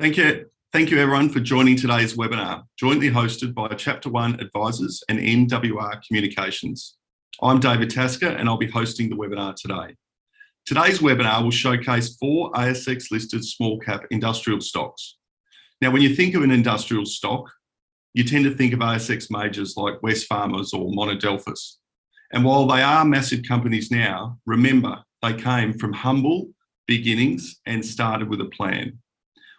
Thank you everyone for joining today's webinar, jointly hosted by Chapter 1 Advisors and NWR Communications. I'm David Tasker and I'll be hosting the webinar today. Today's webinar will showcase 4 ASX-listed small-cap industrial stocks. Now, when you think of an industrial stock, you tend to think of ASX majors like Wesfarmers or Monadelphous. And while they are massive companies now, remember, they came from humble beginnings and started with a plan.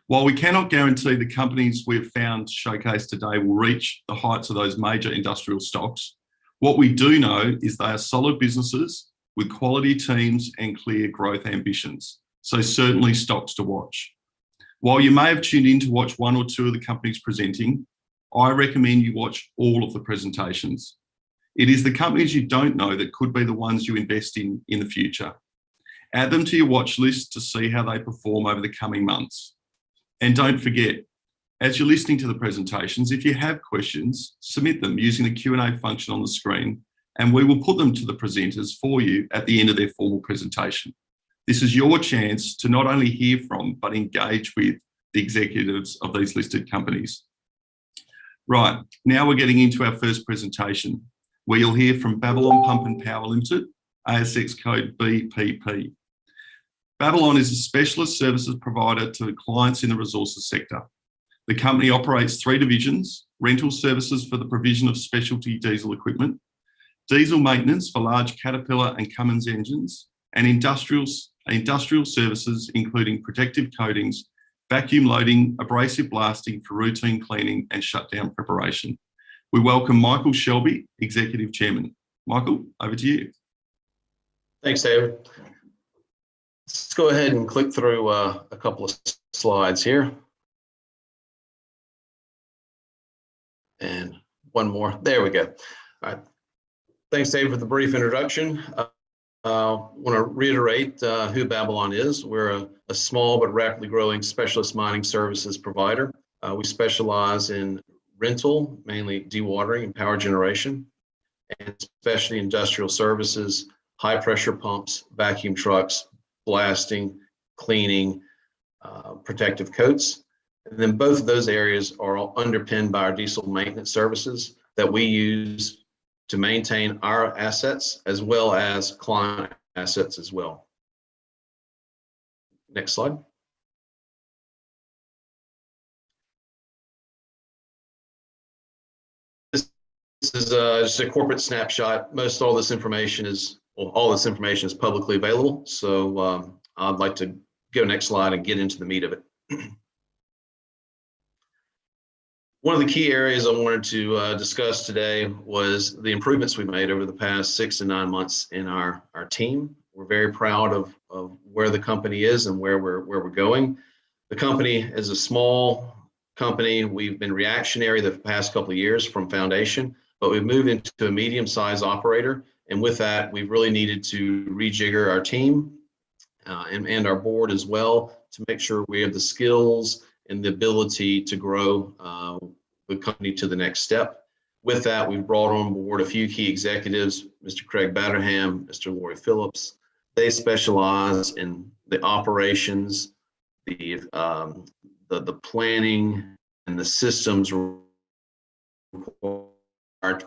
While we cannot guarantee the companies we've found showcased today will reach the heights of those major industrial stocks, what we do know is they are solid businesses with quality teams and clear growth ambitions. So certainly stocks to watch. While you may have tuned in to watch 1 or 2 of the companies presenting, I recommend you watch all of the presentations. It is the companies you don't know that could be the ones you invest in the future. Add them to your watch list to see how they perform over the coming months. And don't forget, as you're listening to the presentations, if you have questions, submit them using the Q&A function on the screen, and we will put them to the presenters for you at the end of their formal presentation. This is your chance to not only hear from, but engage with the executives of these listed companies. Right, now we're getting into our first presentation, where you'll hear from Babylon Pump and Power Limited, ASX code BPP. Babylon is a specialist services provider to clients in the resources sector. The company operates 3 divisions: rental services for the provision of specialty diesel equipment, diesel maintenance for large Caterpillar and Cummins engines, and industrial services including protective coatings, vacuum loading, abrasive blasting for routine cleaning and shutdown preparation. We welcome Michael Shelby, Executive Chairman. Michael, over to you. Thanks, David. Let's go ahead and click through a couple of slides here. And one more. There we go. All right. Thanks, David, for the brief introduction. I want to reiterate who Babylon is. We're a small but rapidly growing specialist mining services provider. We specialize in rental, mainly dewatering and power generation, and especially industrial services, high pressure pumps, vacuum trucks, blasting, cleaning, protective coats. And then both of those areas are all underpinned by our diesel maintenance services that we use to maintain our assets as well as client assets as well. Next slide. This is just a corporate snapshot. All this information is publicly available. So I'd like to go next slide and get into the meat of it. One of the key areas I wanted to discuss today was the improvements we've made over the past 6 to 9 months in our team. We're very proud of where the company is and where we're going. The company is a small company. We've been reactionary the past couple of years from foundation, but we've moved into a medium-sized operator. And with that, we've really needed to rejigger our team and our board as well to make sure we have the skills and the ability to grow the company to the next step. With that, we've brought on board a few key executives, Mr. Craig Batterham, Mr. Laurie Phillips. They specialize in the operations, the planning, and the systems required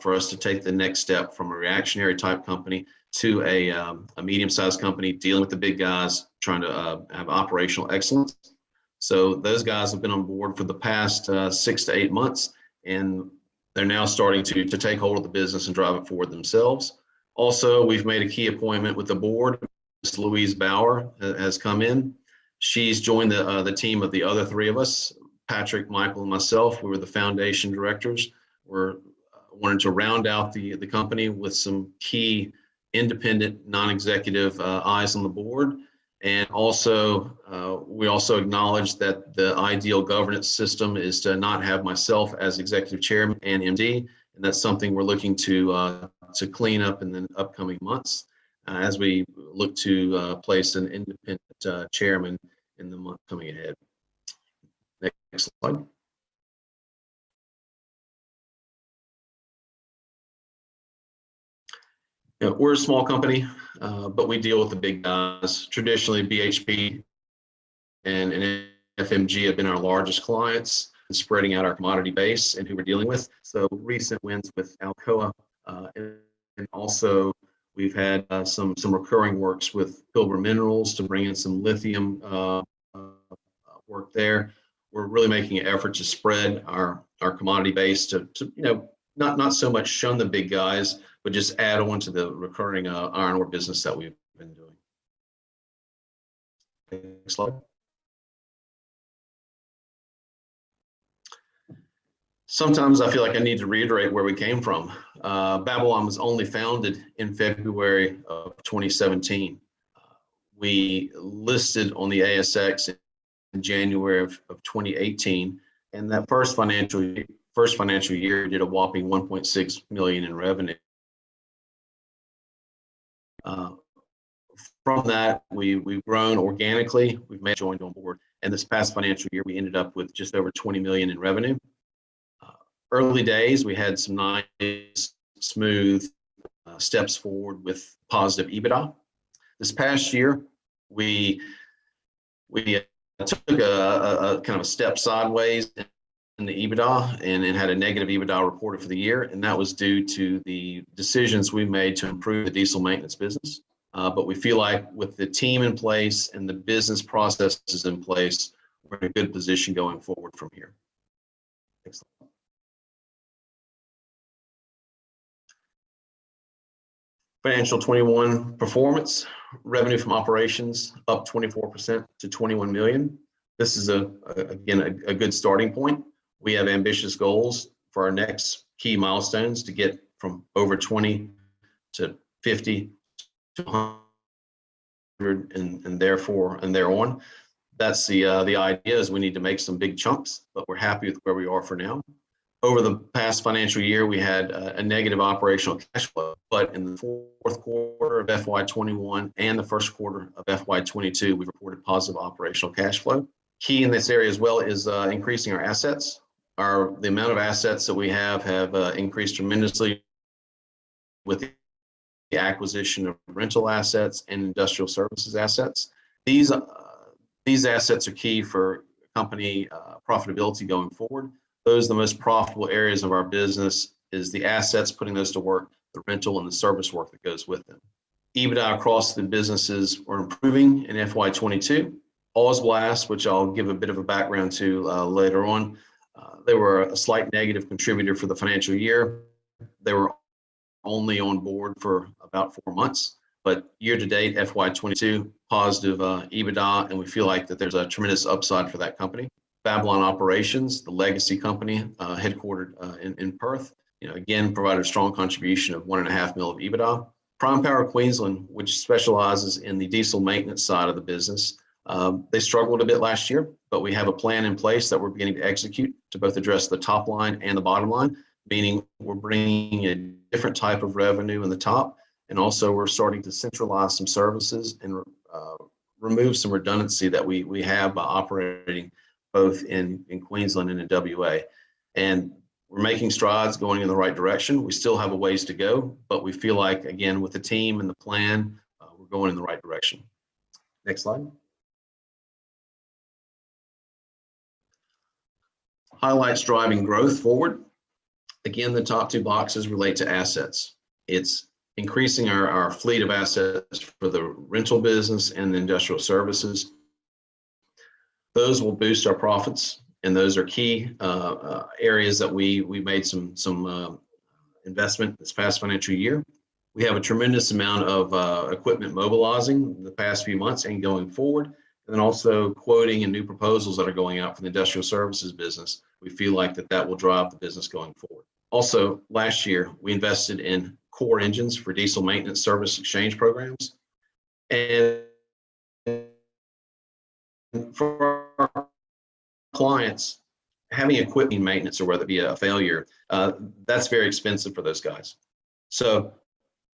for us to take the next step from a reactionary type company to a medium-sized company dealing with the big guys, trying to have operational excellence. So those guys have been on board for the past 6 to 8 months, and they're now starting to take hold of the business and drive it forward themselves. Also, we've made a key appointment with the board. Ms. Louise Bauer has come in. She's joined the team of the other 3 of us, Patrick, Michael, and myself. We were the foundation directors. We're wanted to round out the company with some key independent, non-executive eyes on the board. And also, we also acknowledge that the ideal governance system is to not have myself as executive chairman and MD, and that's something we're looking to clean up in the upcoming months as we look to place an independent chairman in the month coming ahead. Next slide. You know, we're a small company, but we deal with the big guys, traditionally BHP and FMG have been our largest clients, and spreading out our commodity base and who we're dealing with. So recent wins with Alcoa, and also we've had some recurring works with Pilgrim Minerals to bring in some lithium work there. We're really making an effort to spread our commodity base to not so much shun the big guys, but just add on to the recurring iron ore business that we've been doing. Next slide. Sometimes I feel like I need to reiterate where we came from. Babylon was only founded in February of 2017. We listed on the ASX in January of 2018, and that first financial year did a whopping 1.6 million in revenue. From that, we've grown organically. We've joined on board, and this past financial year we ended up with just over 20 million in revenue. Early days, we had some nice, smooth steps forward with positive EBITDA. This past year, we took a kind of a step sideways in the EBITDA and had a negative EBITDA reported for the year, and that was due to the decisions we made to improve the diesel maintenance business. But we feel like with the team in place and the business processes in place, we're in a good position going forward from here. Next slide. Financial 21 performance, revenue from operations up 24% to 21 million. This is again a good starting point. We have ambitious goals for our next key milestones to get from over 20 to 50 to 100 and thereon. That's the idea, is we need to make some big chunks, but we're happy with where we are for now. Over the past financial year, we had a negative operational cash flow, but in the fourth quarter of FY21 and the first quarter of FY22, we've reported positive operational cash flow. Key in this area as well is increasing our assets. The amount of assets that we have increased tremendously with the acquisition of rental assets and industrial services assets. These assets are key for company profitability going forward. Those are the most profitable areas of our business, is the assets, putting those to work, the rental and the service work that goes with them. EBITDA across the businesses are improving in FY22. Ozblast, which I'll give a bit of a background to later on, they were a slight negative contributor for the financial year. They were only on board for about 4 months, but year to date, FY22, positive EBITDA, and we feel like that there's a tremendous upside for that company. Babylon Operations, the legacy company headquartered in Perth, again, provided a strong contribution of 1.5 million of EBITDA. Prime Power Queensland, which specializes in the diesel maintenance side of the business, they struggled a bit last year, but we have a plan in place that we're beginning to execute to both address the top line and the bottom line, meaning we're bringing a different type of revenue in the top, and also we're starting to centralize some services and remove some redundancy that we have by operating both in Queensland and in WA. And we're making strides going in the right direction. We still have a ways to go, but we feel like, again, with the team and the plan, we're going in the right direction. Next slide. Highlights driving growth forward. Again, the top two boxes relate to assets. It's increasing our fleet of assets for the rental business and the industrial services. Those will boost our profits, and those are key areas that we made some investment this past financial year. We have a tremendous amount of equipment mobilizing the past few months and going forward, and then also quoting and new proposals that are going out for the industrial services business. We feel like that will drive the business going forward. Also, last year, we invested in core engines for diesel maintenance service exchange programs. And for our clients, having equipment maintenance, or whether it be a failure, that's very expensive for those guys. So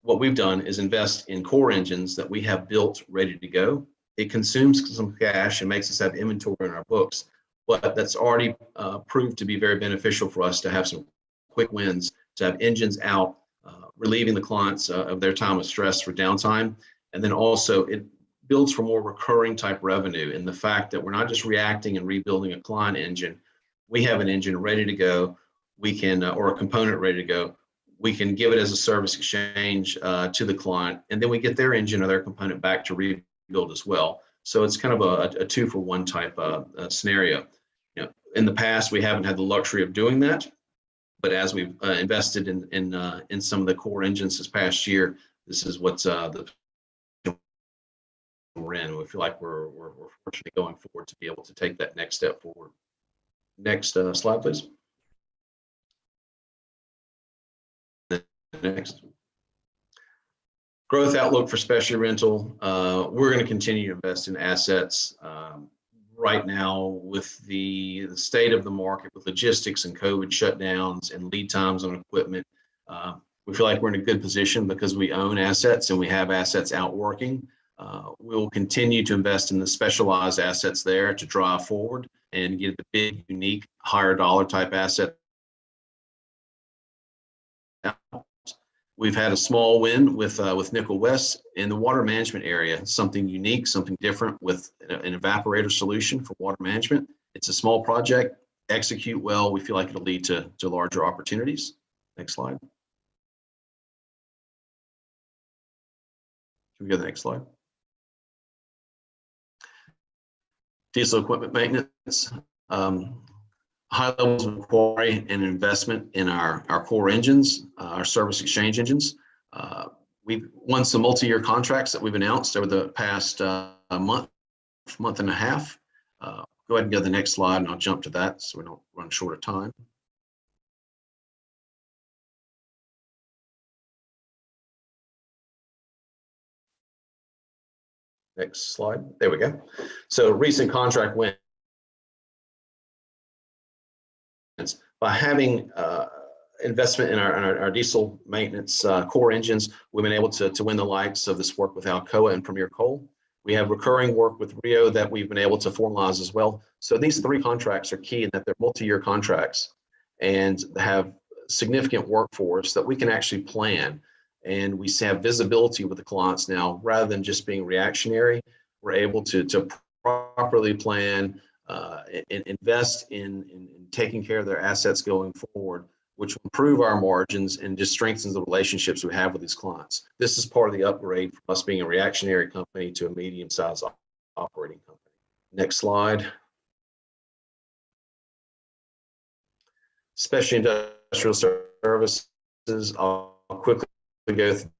what we've done is invest in core engines that we have built ready to go. It consumes some cash and makes us have inventory in our books, but that's already proved to be very beneficial for us to have some quick wins, to have engines out, relieving the clients of their time of stress for downtime. And then also it builds for more recurring type revenue, and the fact that we're not just reacting and rebuilding a client engine. We have an engine ready to go. We can, or a component ready to go. We can give it as a service exchange to the client, and then we get their engine or their component back to rebuild as well. So it's kind of a 2-for-1 type scenario. You know, in the past, we haven't had the luxury of doing that, but as we've invested in some of the core engines this past year, this is what's we're in. We feel like we're fortunate going forward to be able to take that next step forward. Next slide, please. Next. Growth outlook for specialty rental. We're going to continue to invest in assets. Right now, with the state of the market, with logistics and COVID shutdowns and lead times on equipment, we feel like we're in a good position because we own assets and we have assets out working. We will continue to invest in the specialized assets there to drive forward and get the big, unique, higher dollar type asset. We've had a small win with Nickel West in the water management area, something unique, something different with an evaporator solution for water management. It's a small project, execute well. We feel like it'll lead to larger opportunities. Next slide. Can we go to the next slide? Diesel equipment maintenance. High levels of inquiry and investment in our core engines, our service exchange engines. We've won some multi-year contracts that we've announced over the past month and a half. Go ahead and go to the next slide and I'll jump to that so we don't run short of time. Next slide. There we go. So recent contract win. By having investment in our diesel maintenance core engines, we've been able to win the likes of this work with Alcoa and Premier Coal. We have recurring work with Rio that we've been able to formalize as well. So these 3 contracts are key in that they're multi-year contracts and have significant workforce that we can actually plan. And we have visibility with the clients now, rather than just being reactionary. We're able to properly plan and invest in taking care of their assets going forward, which will improve our margins and just strengthens the relationships we have with these clients. This is part of the upgrade from us being a reactionary company to a medium-sized operating company. Next slide. Specialty industrial services. I'll quickly go through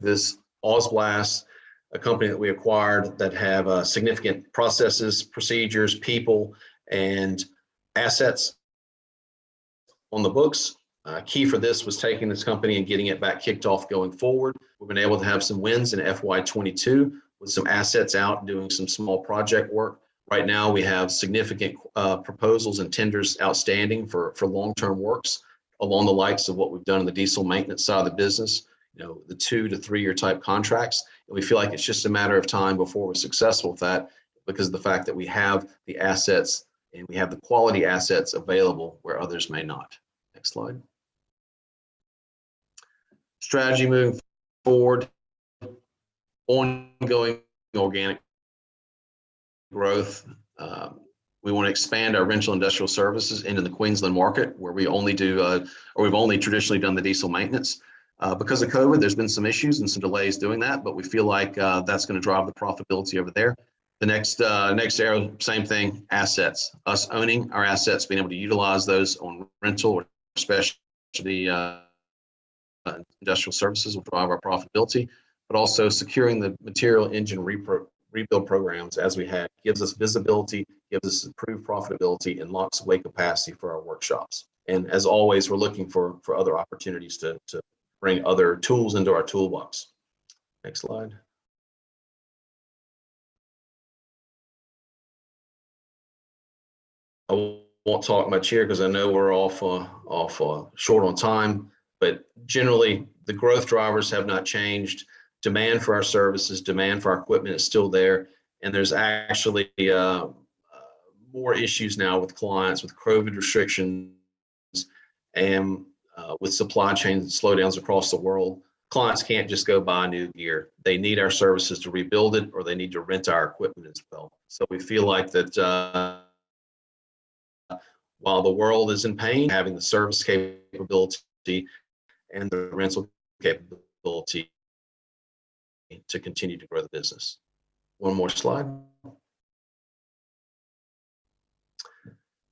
this. Ozblast, a company that we acquired that have significant processes, procedures, people, and assets on the books. Key for this was taking this company and getting it back kicked off going forward. We've been able to have some wins in FY22 with some assets out doing some small project work. Right now we have significant proposals and tenders outstanding for long-term works along the likes of what we've done in the diesel maintenance side of the business, you know, the 2 to 3 year type contracts. And we feel like it's just a matter of time before we're successful with that because of the fact that we have the assets and we have the quality assets available where others may not. Next slide. Strategy moving forward, ongoing organic growth. We want to expand our rental industrial services into the Queensland market where we only do, or we've only traditionally done the diesel maintenance. Because of COVID, there's been some issues and some delays doing that, but we feel like that's going to drive the profitability over there. The next arrow, same thing, assets. Us owning our assets, being able to utilize those on rental or specialty industrial services will drive our profitability, but also securing the material engine rebuild programs as we had gives us visibility, gives us improved profitability, and locks away capacity for our workshops. And as always, we're looking for other opportunities to bring other tools into our toolbox. Next slide. I won't talk much here because I know we're off short on time, but generally the growth drivers have not changed. Demand for our services, demand for our equipment is still there. And there's actually more issues now with clients with COVID restrictions and with supply chain slowdowns across the world. clients can't just go buy new gear. They need our services to rebuild it, or they need to rent our equipment as well. So we feel like that while the world is in pain, having the service capability and the rental capability to continue to grow the business. One more slide.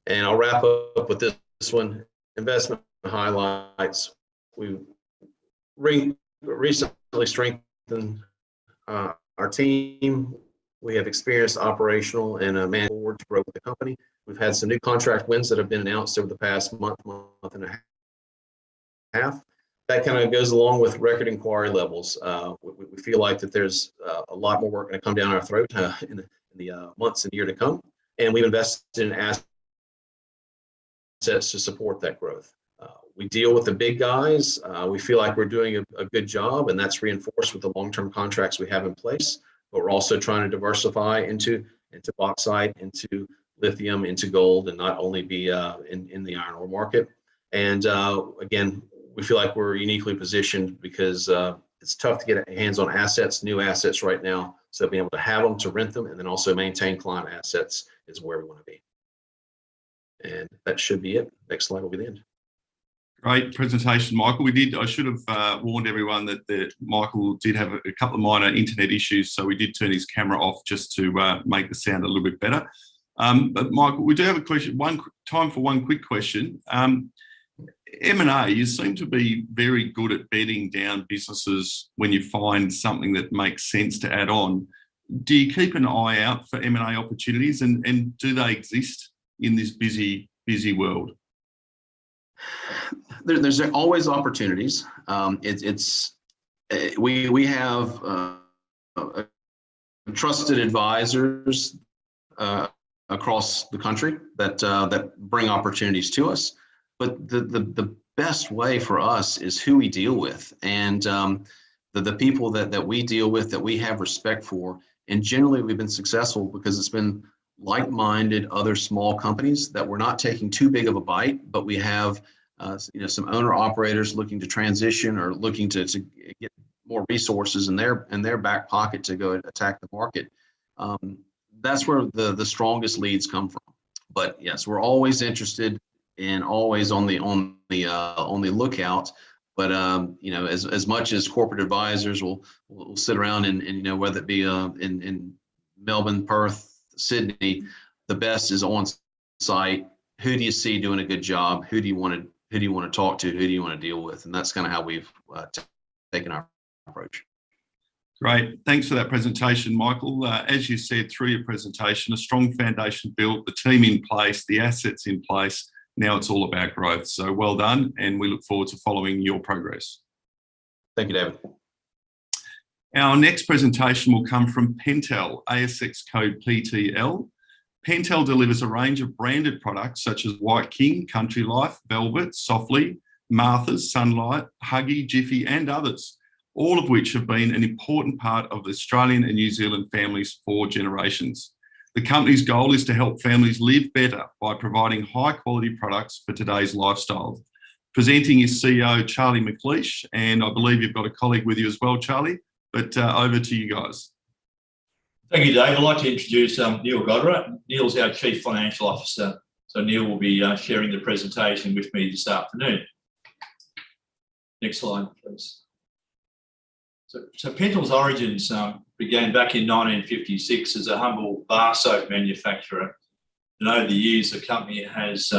And I'll wrap up with this one, investment highlights. We recently strengthened our team. We have experienced operational and management forward to grow with the company. We've had some new contract wins that have been announced over the past month and a half. That kind of goes along with record inquiry levels. We feel like that there's a lot more work going to come down our throat in the months and year to come. And we've invested in assets to support that growth. We deal with the big guys. We feel like we're doing a good job, and that's reinforced with the long-term contracts we have in place. But we're also trying to diversify into bauxite, into lithium, into gold, and not only be in the iron ore market. And again, we feel like we're uniquely positioned because it's tough to get hands on assets, new assets right now. So being able to have them, to rent them, and then also maintain client assets is where we want to be. And that should be it. Next slide will be the end. Great presentation, Michael. I should have warned everyone that Michael did have a couple of minor internet issues, so we did turn his camera off just to make the sound a little bit better. But Michael, we do have a question. Time for one quick question. M&A, you seem to be very good at bedding down businesses when you find something that makes sense to add on. Do you keep an eye out for M&A opportunities, and do they exist in this busy world? There's always opportunities. We have trusted advisors across the country that bring opportunities to us. But the best way for us is who we deal with, and the people that we deal with, that we have respect for. And generally, we've been successful because it's been like-minded other small companies that we're not taking too big of a bite, but we have some owner-operators looking to transition or looking to get more resources in their back pocket to go attack the market. That's where the strongest leads come from. But yes, we're always interested and always on the lookout. But as much as corporate advisors will sit around and whether it be in Melbourne, Perth, Sydney, the best is on site. Who do you see doing a good job? Who do you want to talk to? Who do you want to deal with? And that's kind of how we've taken our approach. Great. Thanks for that presentation, Michael. As you said through your presentation, a strong foundation built, the team in place, the assets in place. Now it's all about growth. So well done, and we look forward to following your progress. Thank you, David. Our next presentation will come from Pentel, ASX code PTL. Pentel delivers a range of branded products such as White King, Country Life, Velvet, Softly, Martha's, Sunlight, Huggy, Jiffy, and others, all of which have been an important part of the Australian and New Zealand families for generations. The company's goal is to help families live better by providing high-quality products for today's lifestyle. Presenting is CEO Charlie McLeish, and I believe you've got a colleague with you as well, Charlie, but over to you guys. Thank you, Dave. I'd like to introduce Neil Godra. Neil's our Chief Financial Officer. So Neil will be sharing the presentation with me this afternoon. Next slide, please. So Pental's origins began back in 1956 as a humble bar soap manufacturer. And over the years, the company has,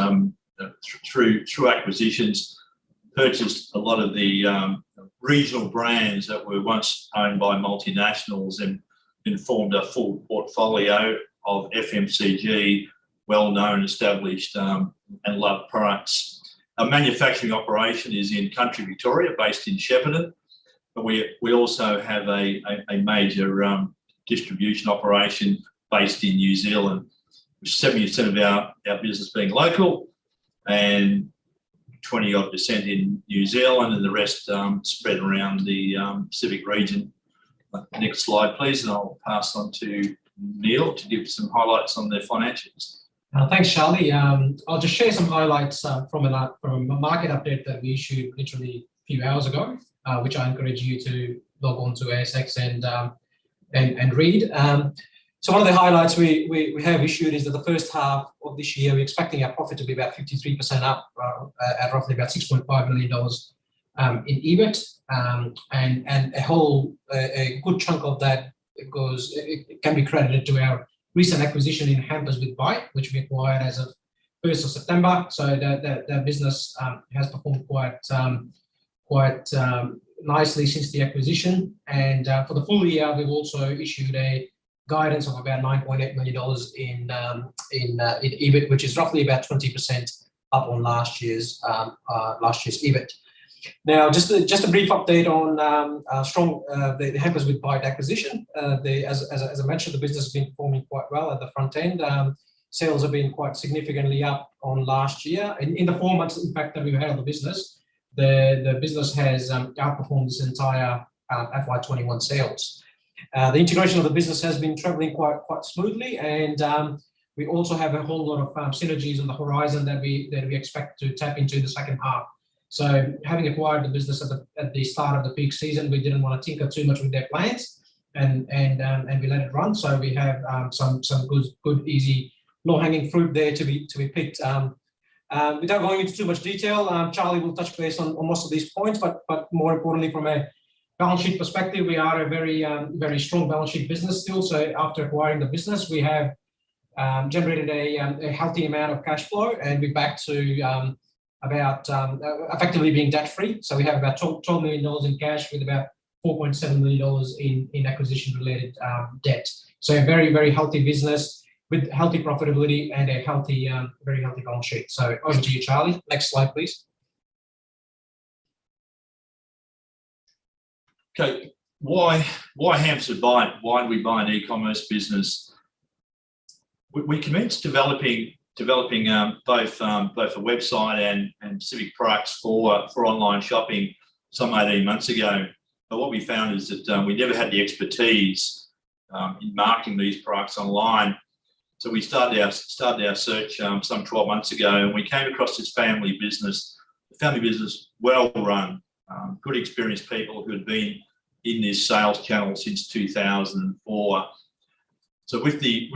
through acquisitions, purchased a lot of the regional brands that were once owned by multinationals and formed a full portfolio of FMCG, well-known, established and loved products. Our manufacturing operation is in country Victoria, based in Shepparton. But we also have a major distribution operation based in New Zealand, with 70% of our business being local and 20-odd% in New Zealand, and the rest spread around the Pacific region. Next slide, please, and I'll pass on to Neil to give some highlights on the financials. Thanks, Charlie. I'll just share some highlights from a market update that we issued literally a few hours ago. which I encourage you to log on to ASX and read. So one of the highlights we have issued is that the first half of this year, we're expecting our profit to be about 53% up at roughly about $6.5 million in EBIT, and a good chunk of that it can be credited to our recent acquisition in hampers with bite, which we acquired as of 1st of September. So the business has performed quite nicely since the acquisition. And for the full year, we've also issued a guidance of about $9.8 million in EBIT, which is roughly about 20% up on last year's EBIT. Now, just a brief update on the hampers with bite acquisition. As I mentioned, the business has been performing quite well at the front end. Sales have been quite significantly up on last year. In the 4 months, in fact, that we've had on the business, the business has outperformed this entire FY21 sales. The integration of the business has been traveling quite smoothly, and we also have a whole lot of synergies on the horizon that we expect to tap into the second half. So, having acquired the business at the start of the peak season, we didn't want to tinker too much with their plans, and we let it run. So we have some good easy low-hanging fruit there to be picked. Without going into too much detail, Charlie will touch base on most of these points, but more importantly, from a balance sheet perspective, we are a very strong balance sheet business still. So after acquiring the business, we have generated a healthy amount of cash flow, and we're back to about effectively being debt-free. So we have about $12 million in cash with about $4.7 million in acquisition-related debt. So a very healthy business with healthy profitability and a very healthy balance sheet. So over to you, Charlie. Next slide, please. Okay, why hampers with bite? Why do we buy an e-commerce business? We commenced developing both a website and specific products for online shopping some 18 months ago. But what we found is that we never had the expertise in marketing these products online. So we started our search some 12 months ago, and we came across this family business. The family business, well run, good experienced people who had been in this sales channel since 2004. So with the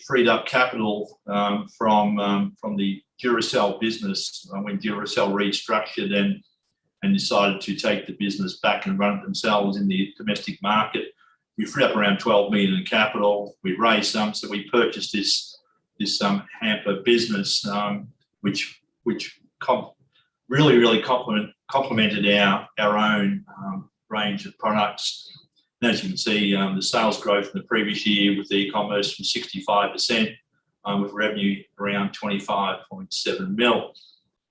freed up capital from the Duracell business, when Duracell restructured and decided to take the business back and run it themselves in the domestic market, we freed up around $12 million in capital. We raised some, so we purchased this hamper business, which really complemented our own range of products. And as you can see, the sales growth in the previous year with the e-commerce was 65%, with revenue around 25.7 mil.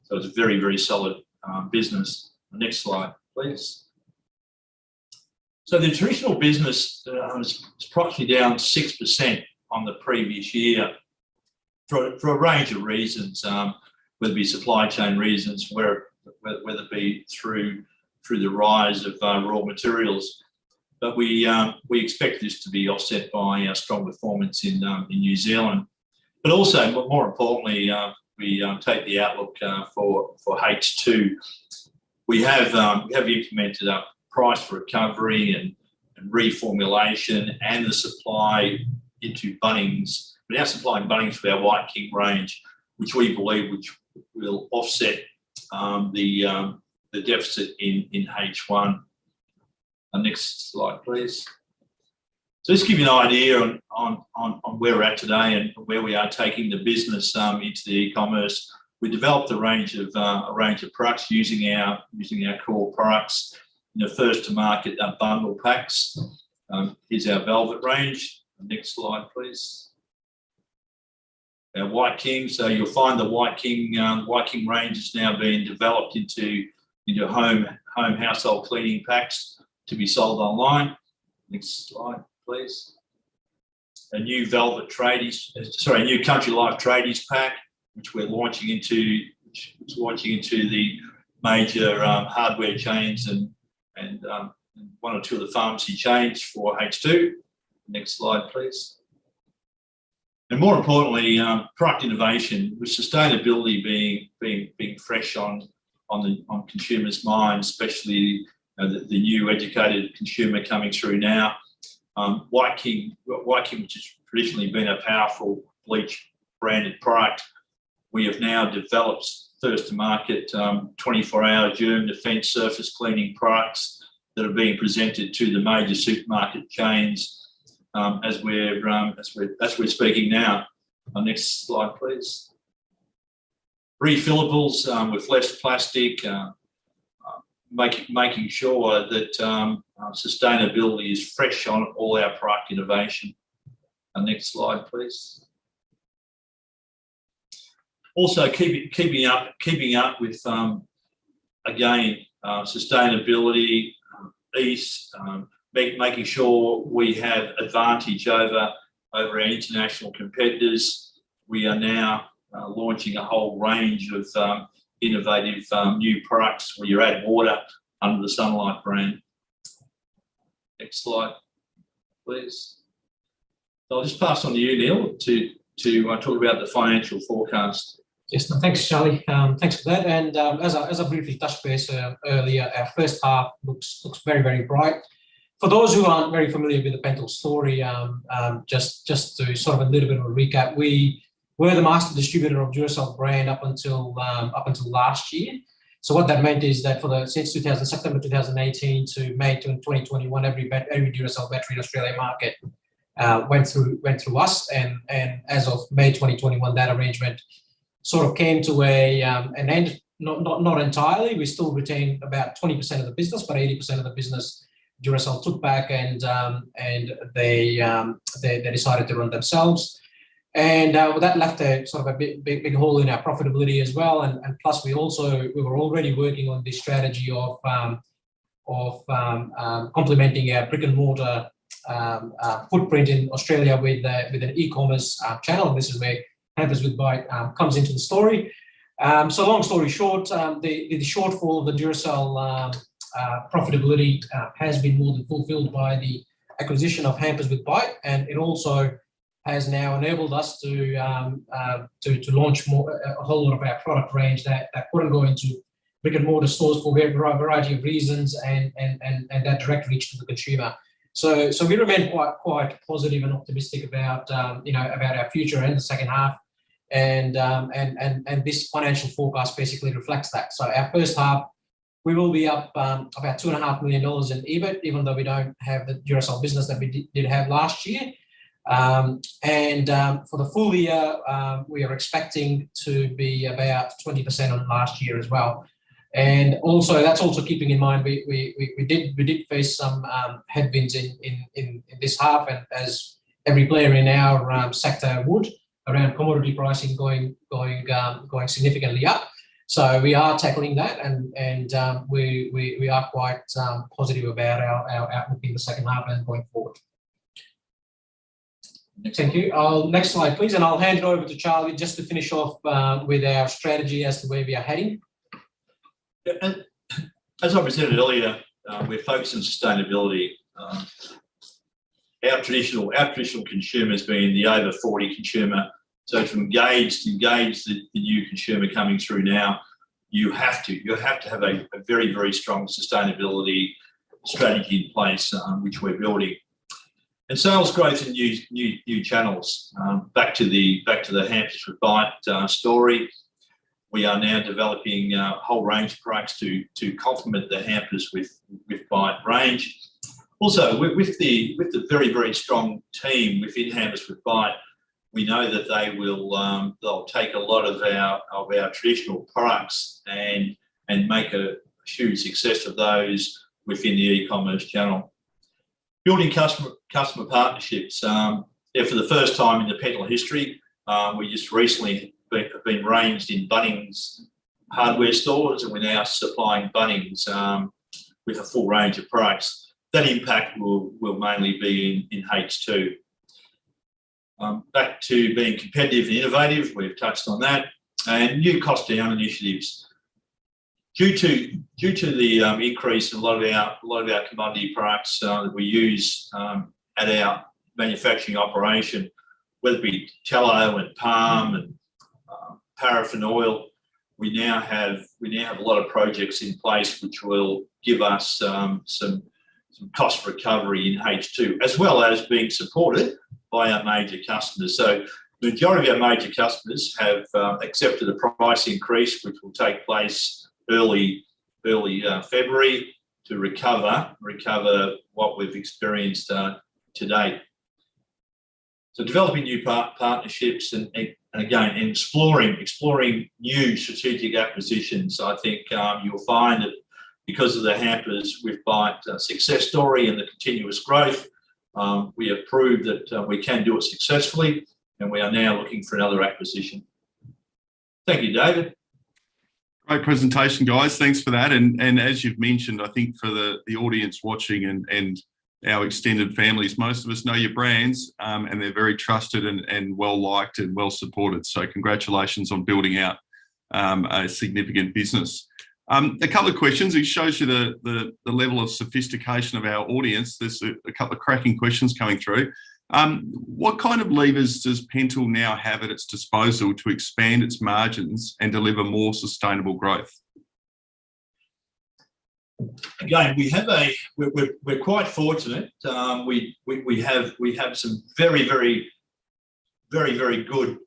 So it's a very solid business. Next slide, please. So the traditional business is approximately down 6% on the previous year for a range of reasons, whether it be supply chain reasons, whether it be through the rise of raw materials. But we expect this to be offset by strong performance in New Zealand. But also, more importantly, we take the outlook for H2. We have implemented a price recovery and reformulation and the supply into Bunnings. We are supplying Bunnings with our White King range, which we believe will offset the deficit in H1. Next slide, please. So just give you an idea on where we're at today and where we are taking the business into the e-commerce. We developed a range of products using our core products. The first to market bundle packs. Here's our Velvet range. Next slide, please. Our White King. So you'll find the White King range is now being developed into home household cleaning packs to be sold online. Next slide, please. A new Velvet Tradies, a new Country Life Tradies pack, which we're launching into the major hardware chains and one or two of the pharmacy chains for H2. Next slide, please. And more importantly, product innovation, with sustainability being fresh on consumers' minds, especially the new educated consumer coming through now. White King, which has traditionally been a powerful bleach branded product, we have now developed first to market 24-hour germ defence surface cleaning products that are being presented to the major supermarket chains as we're speaking now. Next slide, please. Refillables with less plastic, making sure that sustainability is fresh on all our product innovation. Next slide, please. Also, keeping up with again sustainability, making sure we have advantage over our international competitors. We are now launching a whole range of innovative new products where you add water under the Sunlight brand. Next slide, please. So I'll just pass on to you, Neil, to talk about the financial forecast. Yes, no, thanks, Charlie. Thanks for that. And as I briefly touched base earlier, our first half looks very, very bright. For those who aren't very familiar with the Pental story, just to sort of a little bit of a recap, we were the master distributor of Duracell brand up until last year. So what that meant is that since September 2018 to May 2021, every Duracell battery in Australia market went through us, and as of May 2021, that arrangement sort of came to an end. Not entirely. We still retain about 20% of the business, but 80% of the business Duracell took back, and they decided to run themselves. And that left a sort of a big hole in our profitability as well. And plus, we were already working on this strategy of complementing our brick and mortar footprint in Australia with an e-commerce channel. This is where Hampers with Bite comes into the story. So long story short, the shortfall of the Duracell profitability has been more than fulfilled by the acquisition of Hampers with Bite, and it also has now enabled us to launch a whole lot of our product range that couldn't go into brick and mortar stores for a variety of reasons, and that direct reach to the consumer. So we remain quite positive and optimistic about about our future and the second half, and this financial forecast basically reflects that. So our first half, we will be up about $2.5 million in EBIT, even though we don't have the Duracell business that we did have last year. And for the full year, we are expecting to be about 20% on last year as well. And also, that's also keeping in mind we did face some headwinds in this half, and as every player in our sector would, around commodity pricing going significantly up. So we are tackling that, and we are quite positive about our outlook in the second half and going forward. Thank you. Next slide, please, and I'll hand it over to Charlie just to finish off with our strategy as to where we are heading. And as I presented earlier, we're focused on sustainability. Our traditional consumer has been the over 40 consumer. So to engage the new consumer coming through now, you have to have a very, very strong sustainability strategy in place, which we're building. And sales growth in new channels. Back to the Hampers with Bite story. We are now developing a whole range of products to complement the Hampers with Bite range. Also, with the very, very strong team within Hampers with Bite, we know that they'll take a lot of our traditional products and make a huge success of those within the e-commerce channel. Building customer partnerships. For the first time in the Pental history, we just recently have been ranged in Bunnings hardware stores, and we're now supplying Bunnings with a full range of products. That impact will mainly be in H2. Back to being competitive and innovative, we've touched on that, and new cost down initiatives. Due to the increase in a lot of our commodity products that we use at our manufacturing operation, whether it be tallow and palm and paraffin oil, we now have a lot of projects in place which will give us some cost recovery in H2, as well as being supported by our major customers. So the majority of our major customers have accepted a price increase, which will take place early February to recover what we've experienced to date. So developing new partnerships and again exploring new strategic acquisitions. I think you'll find that because of the hampers with Bite success story and the continuous growth, we have proved that we can do it successfully, and we are now looking for another acquisition. Thank you, David. Great presentation, guys. Thanks for that. And as you've mentioned, I think for the audience watching and our extended families, most of us know your brands, and they're very trusted and well-liked and well-supported. So congratulations on building out a significant business. A couple of questions. It shows you the level of sophistication of our audience. There's a couple of cracking questions coming through. What kind of levers does Pental now have at its disposal to expand its margins and deliver more sustainable growth? Again, we're quite fortunate. We have some very good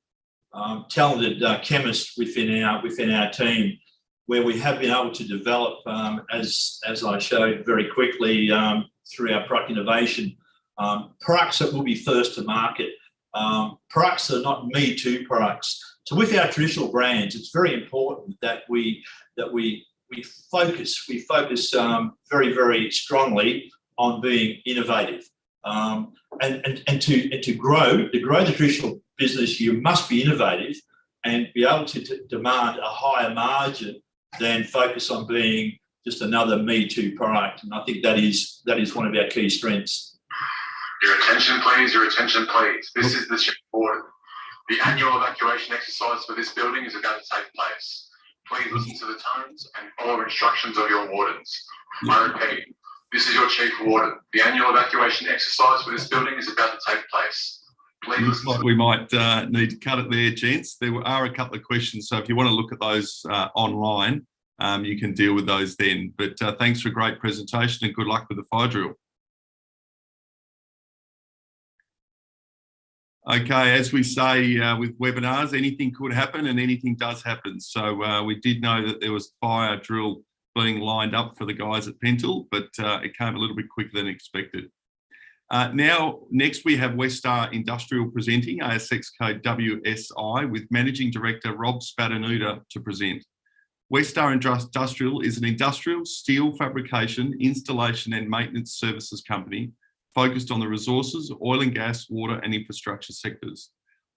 talented chemists within our team, where we have been able to develop, as I showed very quickly through our product innovation, products that will be first to market, products that are not me too products. So with our traditional brands, it's very important that we focus very strongly on being innovative, and to grow the traditional business, you must be innovative and be able to demand a higher margin than focus on being just another me too product. And I think that is one of our key strengths. Your attention, please. Your attention, please. This is the chief warden. The annual evacuation exercise for this building is about to take place. Please listen to the tones and follow instructions of your wardens. I repeat, this is your chief warden. The annual evacuation exercise for this building is about to take place. Please looks like we might need to cut it there, gents. There are a couple of questions, so if you want to look at those online, you can deal with those then. But thanks for a great presentation and good luck with the fire drill. Okay, as we say with webinars, anything could happen and anything does happen. So we did know that there was fire drill being lined up for the guys at Pental, but it came a little bit quicker than expected. Now, next we have Westar Industrial presenting, ASX code WSI, with Managing Director Rob Spadanuda to present. Westar Industrial is an industrial steel fabrication, installation and maintenance services company focused on the resources, oil and gas, water and infrastructure sectors.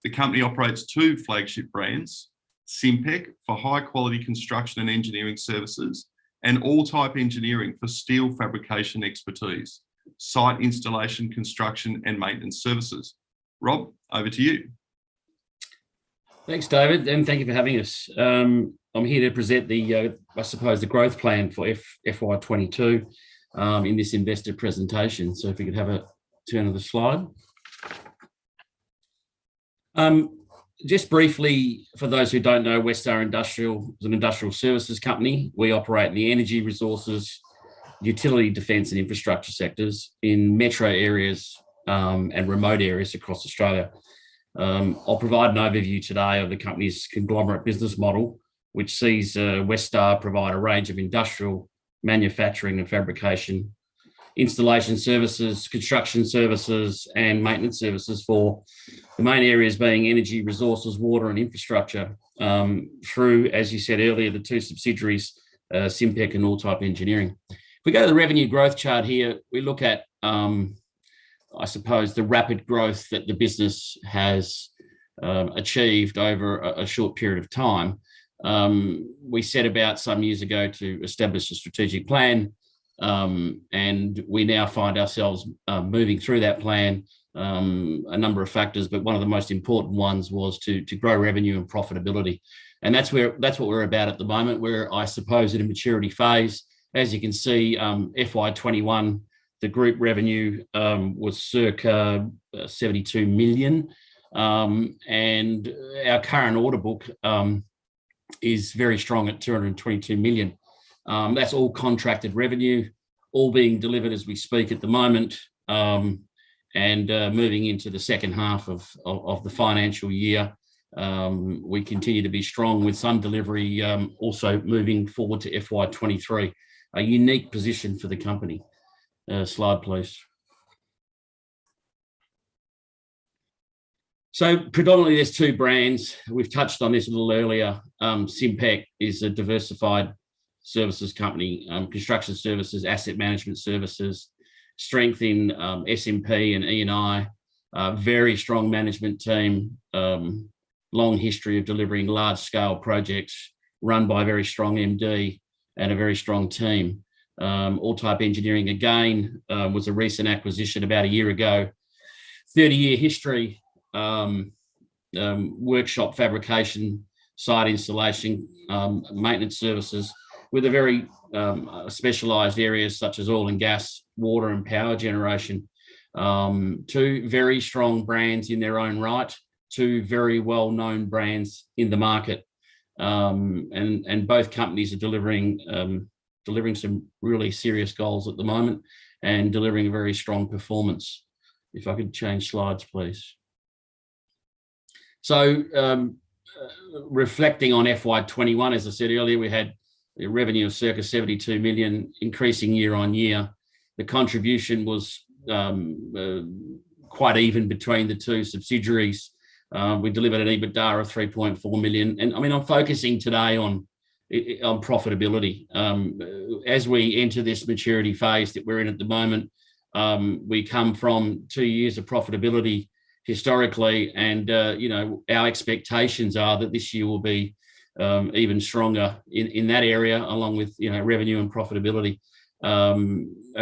The company operates two flagship brands, Simpec for high quality construction and engineering services, and All Type Engineering for steel fabrication expertise, site installation, construction and maintenance services. Rob, over to you. Thanks, David, and thank you for having us. I'm here to present the growth plan for FY22 in this investor presentation. So if we could have a turn of the slide. Just briefly, for those who don't know, Westar Industrial is an industrial services company. We operate in the energy, resources, utility, defence and infrastructure sectors in metro areas and remote areas across Australia. I'll provide an overview today of the company's conglomerate business model, which sees Westar provide a range of industrial, manufacturing and fabrication, installation services, construction services and maintenance services for the main areas being energy, resources, water and infrastructure, through, as you said earlier, the two subsidiaries, Simpec and All Type Engineering. If we go to the revenue growth chart here, we look at, I suppose, the rapid growth that the business has achieved over a short period of time. We set about some years ago to establish a strategic plan, and we now find ourselves moving through that plan. A number of factors, but one of the most important ones was to grow revenue and profitability, and that's what we're about at the moment. We're, I suppose, in a maturity phase. As you can see, FY21, the group revenue was circa 72 million, and our current order book is very strong at 222 million. That's all contracted revenue, all being delivered as we speak at the moment, and moving into the second half of the financial year. We continue to be strong with some delivery also moving forward to FY23, a unique position for the company. Slide, please. So predominantly there's two brands. We've touched on this a little earlier. Simpec is a diversified services company, construction services, asset management services, strength in SMP and E&I, very strong management team, long history of delivering large scale projects run by a very strong MD and a very strong team. All-Type Engineering again was a recent acquisition about a year ago. 30-year history, workshop fabrication, site installation, maintenance services with a very specialised areas such as oil and gas, water and power generation. Two very strong brands in their own right, two very well-known brands in the market, and both companies are delivering some really serious goals at the moment and delivering a very strong performance. If I could change slides, please. So reflecting on FY21, as I said earlier, we had a revenue of circa 72 million, increasing year on year. The contribution was quite even between the two subsidiaries. We delivered an EBITDA of 3.4 million. And I mean, I'm focusing today on profitability. As we enter this maturity phase that we're in at the moment, we come from 2 years of profitability historically, and our expectations are that this year will be even stronger in that area, along with revenue and profitability.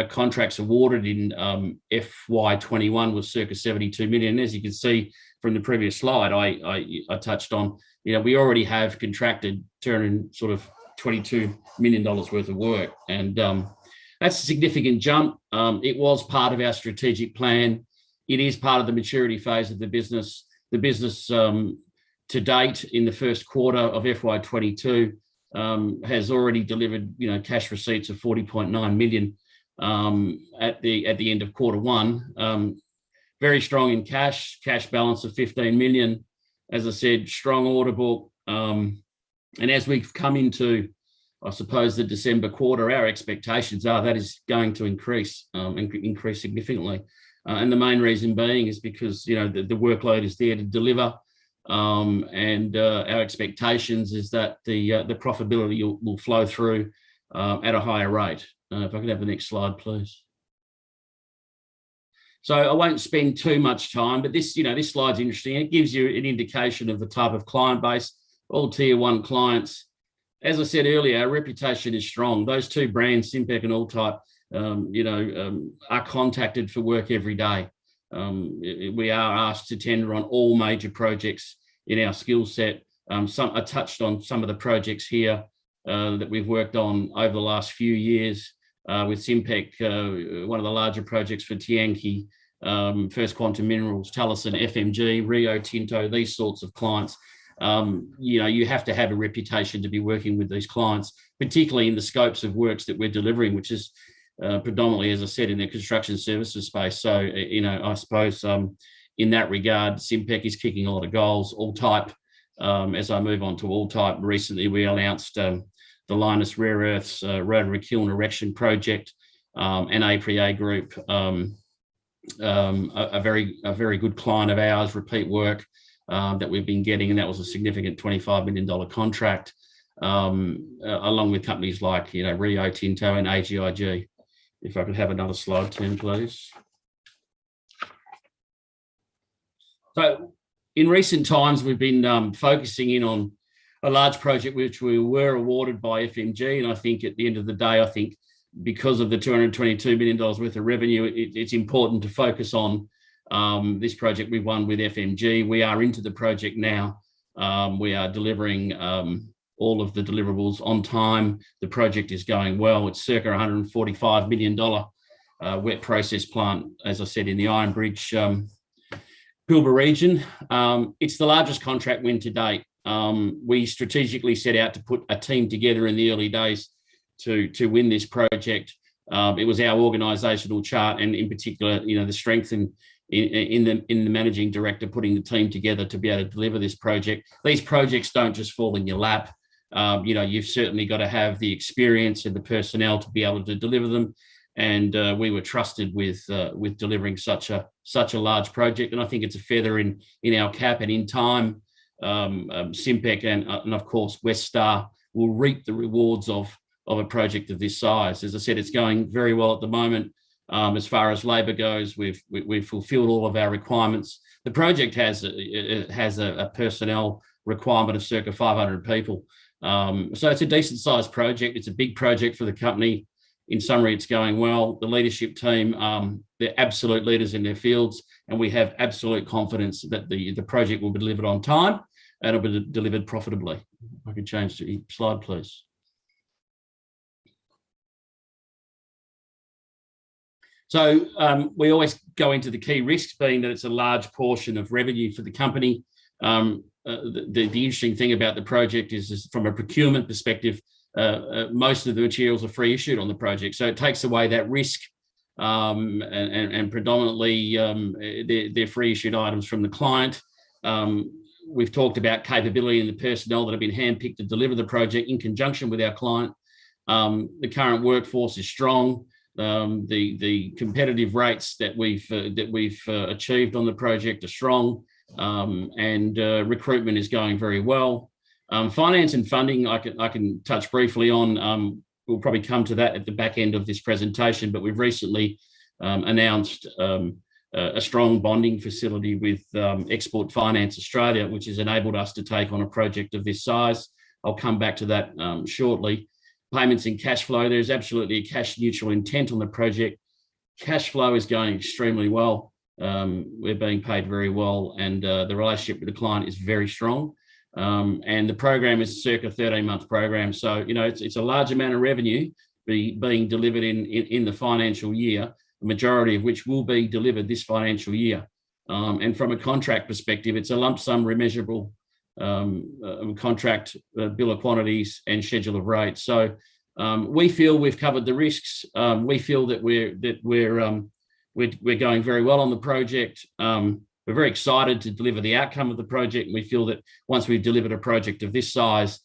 Contracts awarded in FY21 was circa 72 million. As you can see from the previous slide, I touched on, we already have contracted $222 million worth of work, and that's a significant jump. It was part of our strategic plan. It is part of the maturity phase of the business. The business to date in the first quarter of FY22 has already delivered cash receipts of 40.9 million at the end of quarter one. Very strong in cash balance of 15 million. As I said, strong order book. And as we've come into, I suppose, the December quarter, our expectations are that is going to increase and increase significantly. And the main reason being is because the workload is there to deliver, and our expectations is that the profitability will flow through at a higher rate. If I could have the next slide, please. So I won't spend too much time, but this slide's interesting. It gives you an indication of the type of client base, all tier one clients. As I said earlier, our reputation is strong. Those two brands, Simpec and All-Type, are contacted for work every day. We are asked to tender on all major projects in our skill set. I touched on some of the projects here that we've worked on over the last few years with Simpec, one of the larger projects for Tianqi, First Quantum Minerals, Talison, FMG, Rio Tinto, these sorts of clients. You have to have a reputation to be working with these clients, particularly in the scopes of works that we're delivering, which is predominantly, as I said, in the construction services space. So, I suppose in that regard, Simpec is kicking a lot of goals. All-Type, as I move on to All-Type, recently we announced the Lynas Rare Earths Rotary Kiln Erection Project, and APA Group, a very good client of ours, repeat work that we've been getting, and that was a significant $25 million contract, along with companies like Rio Tinto and AGIG. If I could have another slide, Tim, please. So in recent times, we've been focusing in on a large project which we were awarded by FMG, and I think at the end of the day, because of the $222 million worth of revenue, it's important to focus on this project we won with FMG. We are into the project now. We are delivering all of the deliverables on time. The project is going well. It's circa $145 million wet process plant, as I said, in the Iron Bridge, Pilbara region. It's the largest contract win to date. We strategically set out to put a team together in the early days to win this project. It was our organisational chart, and in particular, the strength in the managing director putting the team together to be able to deliver this project. These projects don't just fall in your lap. You've certainly got to have the experience and the personnel to be able to deliver them. And we were trusted with delivering such a large project. And I think it's a feather in our cap, and in time, Simpec and of course WestStar will reap the rewards of a project of this size. As I said, it's going very well at the moment. As far as labour goes, we've fulfilled all of our requirements. The project has a personnel requirement of circa 500 people. So it's a decent sized project. It's a big project for the company. In summary, it's going well. The leadership team, they're absolute leaders in their fields, and we have absolute confidence that the project will be delivered on time and it'll be delivered profitably. If I could change the slide, please. So we always go into the key risks, being that it's a large portion of revenue for the company. The interesting thing about the project is from a procurement perspective, most of the materials are free issued on the project. So it takes away that risk, and predominantly they're free issued items from the client. We've talked about capability and the personnel that have been handpicked to deliver the project in conjunction with our client. The current workforce is strong. The competitive rates that we've achieved on the project are strong, and recruitment is going very well. Finance and funding, I can touch briefly on. We'll probably come to that at the back end of this presentation, but we've recently announced a strong bonding facility with Export Finance Australia, which has enabled us to take on a project of this size. I'll come back to that shortly. Payments and cash flow, there's absolutely a cash neutral intent on the project. Cash flow is going extremely well. We're being paid very well, and the relationship with the client is very strong. And the program is a circa 13-month program. So, it's a large amount of revenue being delivered in the financial year, the majority of which will be delivered this financial year. And from a contract perspective, it's a lump sum remeasurable contract, bill of quantities and schedule of rates. So we feel we've covered the risks. We feel that we're going very well on the project. We're very excited to deliver the outcome of the project. We feel that once we've delivered a project of this size,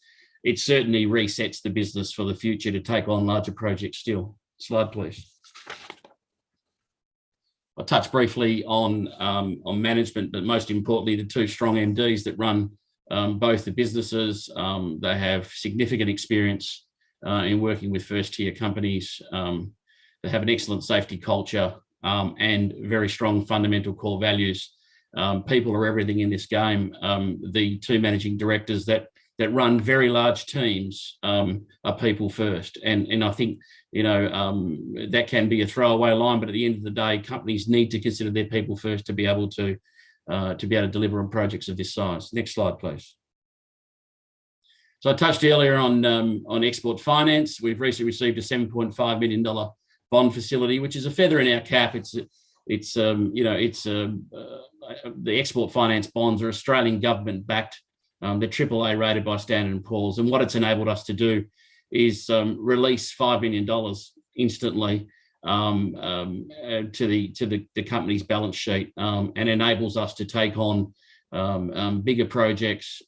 it certainly resets the business for the future to take on larger projects still. Slide, please. I'll touch briefly on management, but most importantly, the two strong MDs that run both the businesses. They have significant experience in working with first-tier companies. They have an excellent safety culture and very strong fundamental core values. People are everything in this game. The two managing directors that run very large teams are people first, and I think that can be a throwaway line, but at the end of the day, companies need to consider their people first to be able to deliver on projects of this size. Next slide, please. So I touched earlier on Export Finance. We've recently received a $7.5 million bond facility, which is a feather in our cap. The Export Finance bonds are Australian government backed. They're AAA rated by Standard & Poor's, and what it's enabled us to do is release $5 million instantly to the company's balance sheet, and enables us to take on bigger projects.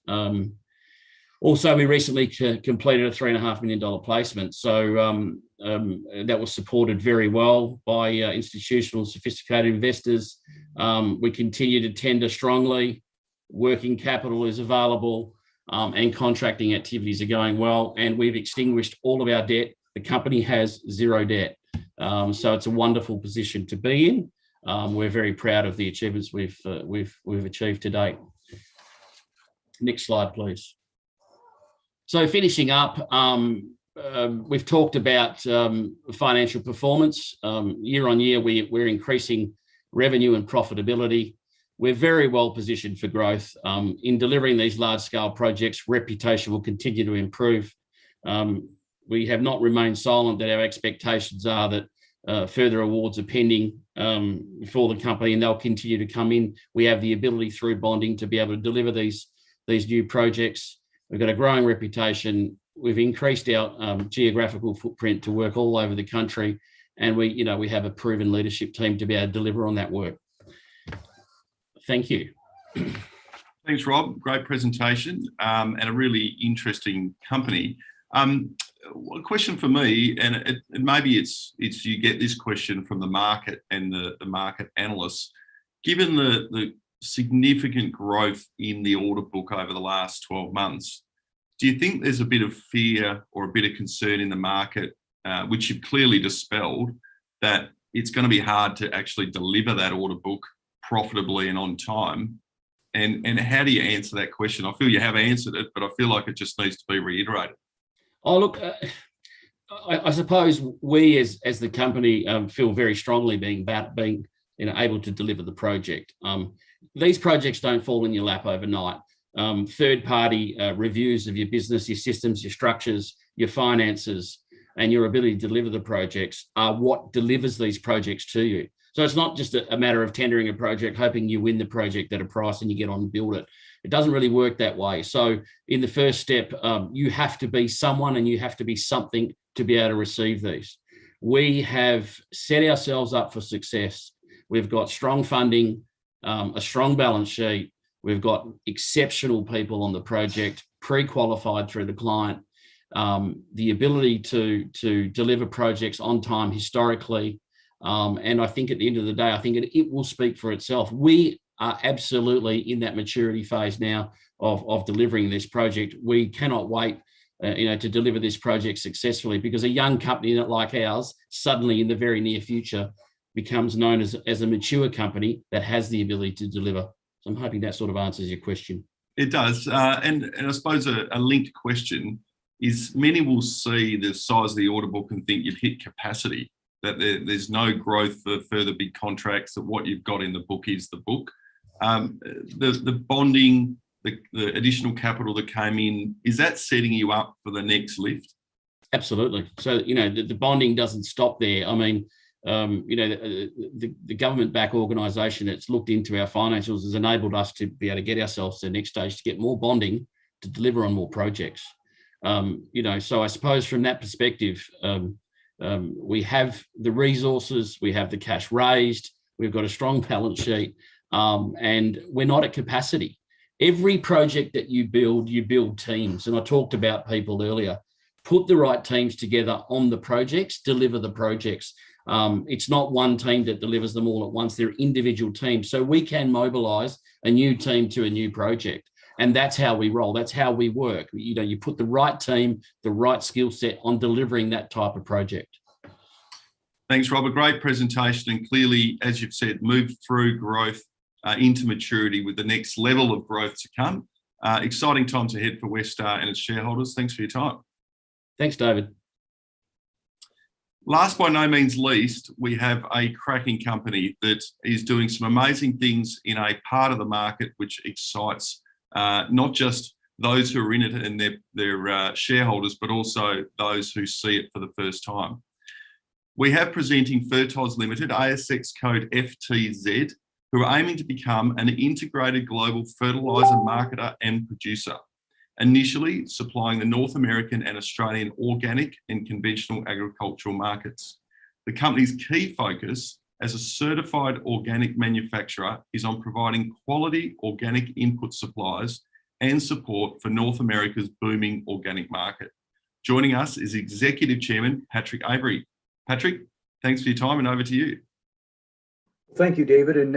Also, we recently completed a $3.5 million placement. So that was supported very well by institutional sophisticated investors. We continue to tender strongly. Working capital is available, and contracting activities are going well. And we've extinguished all of our debt. The company has zero debt. So it's a wonderful position to be in. We're very proud of the achievements we've achieved to date. Next slide, please. So finishing up, we've talked about financial performance. Year on year, we're increasing revenue and profitability. We're very well positioned for growth. In delivering these large-scale projects, reputation will continue to improve. We have not remained silent that our expectations are that further awards are pending for the company, and they'll continue to come in. We have the ability through bonding to be able to deliver these these new projects. We've got a growing reputation. We've increased our geographical footprint to work all over the country, and we have a proven leadership team to be able to deliver on that work. Thank you. Thanks, Rob. Great presentation and a really interesting company. A question for me, and maybe it's you get this question from the market and the market analysts. Given the significant growth in the order book over the last 12 months, do you think there's a bit of fear or a bit of concern in the market, which you've clearly dispelled, that it's going to be hard to actually deliver that order book profitably and on time? And how do you answer that question? I feel you have answered it, but I feel like it just needs to be reiterated. Oh, look, I suppose we as the company feel very strongly being able to deliver the project. These projects don't fall in your lap overnight. Third-party reviews of your business, your systems, your structures, your finances, and your ability to deliver the projects are what delivers these projects to you. So it's not just a matter of tendering a project, hoping you win the project at a price and you get on and build it. It doesn't really work that way. So in the first step, you have to be someone and you have to be something to be able to receive these. We have set ourselves up for success. We've got strong funding, a strong balance sheet. We've got exceptional people on the project, pre-qualified through the client, the ability to deliver projects on time historically. And I think at the end of the day, I think it will speak for itself. We are absolutely in that maturity phase now of delivering this project. We cannot wait, to deliver this project successfully, because a young company like ours suddenly in the very near future becomes known as a mature company that has the ability to deliver. So I'm hoping that sort of answers your question. It does. And I suppose a linked question is, many will see the size of the order book and think you've hit capacity, that there's no growth for further big contracts, that what you've got in the book is the book. The bonding, the additional capital that came in, is that setting you up for the next lift? Absolutely. So, the bonding doesn't stop there. I mean, the government-backed organisation that's looked into our financials has enabled us to be able to get ourselves to the next stage to get more bonding to deliver on more projects. So I suppose from that perspective, we have the resources, we have the cash raised, we've got a strong balance sheet, and we're not at capacity. Every project that you build teams. And I talked about people earlier. Put the right teams together on the projects, deliver the projects. It's not one team that delivers them all at once. They're individual teams. So we can mobilize a new team to a new project. And that's how we roll. That's how we work. You put the right team, the right skill set on delivering that type of project. Thanks, Rob. A great presentation, and clearly, as you've said, moved through growth into maturity with the next level of growth to come. Exciting times ahead for Westar and its shareholders. Thanks for your time. Thanks, David. Last by no means least, we have a cracking company that is doing some amazing things in a part of the market which excites not just those who are in it and their shareholders, but also those who see it for the first time. We have presenting Fertoz Limited, ASX code FTZ, who are aiming to become an integrated global fertiliser marketer and producer, initially supplying the North American and Australian organic and conventional agricultural markets. The company's key focus as a certified organic manufacturer is on providing quality organic input supplies and support for North America's booming organic market. Joining us is Executive Chairman Patrick Avery. Patrick, thanks for your time, and over to you. Thank you, David, and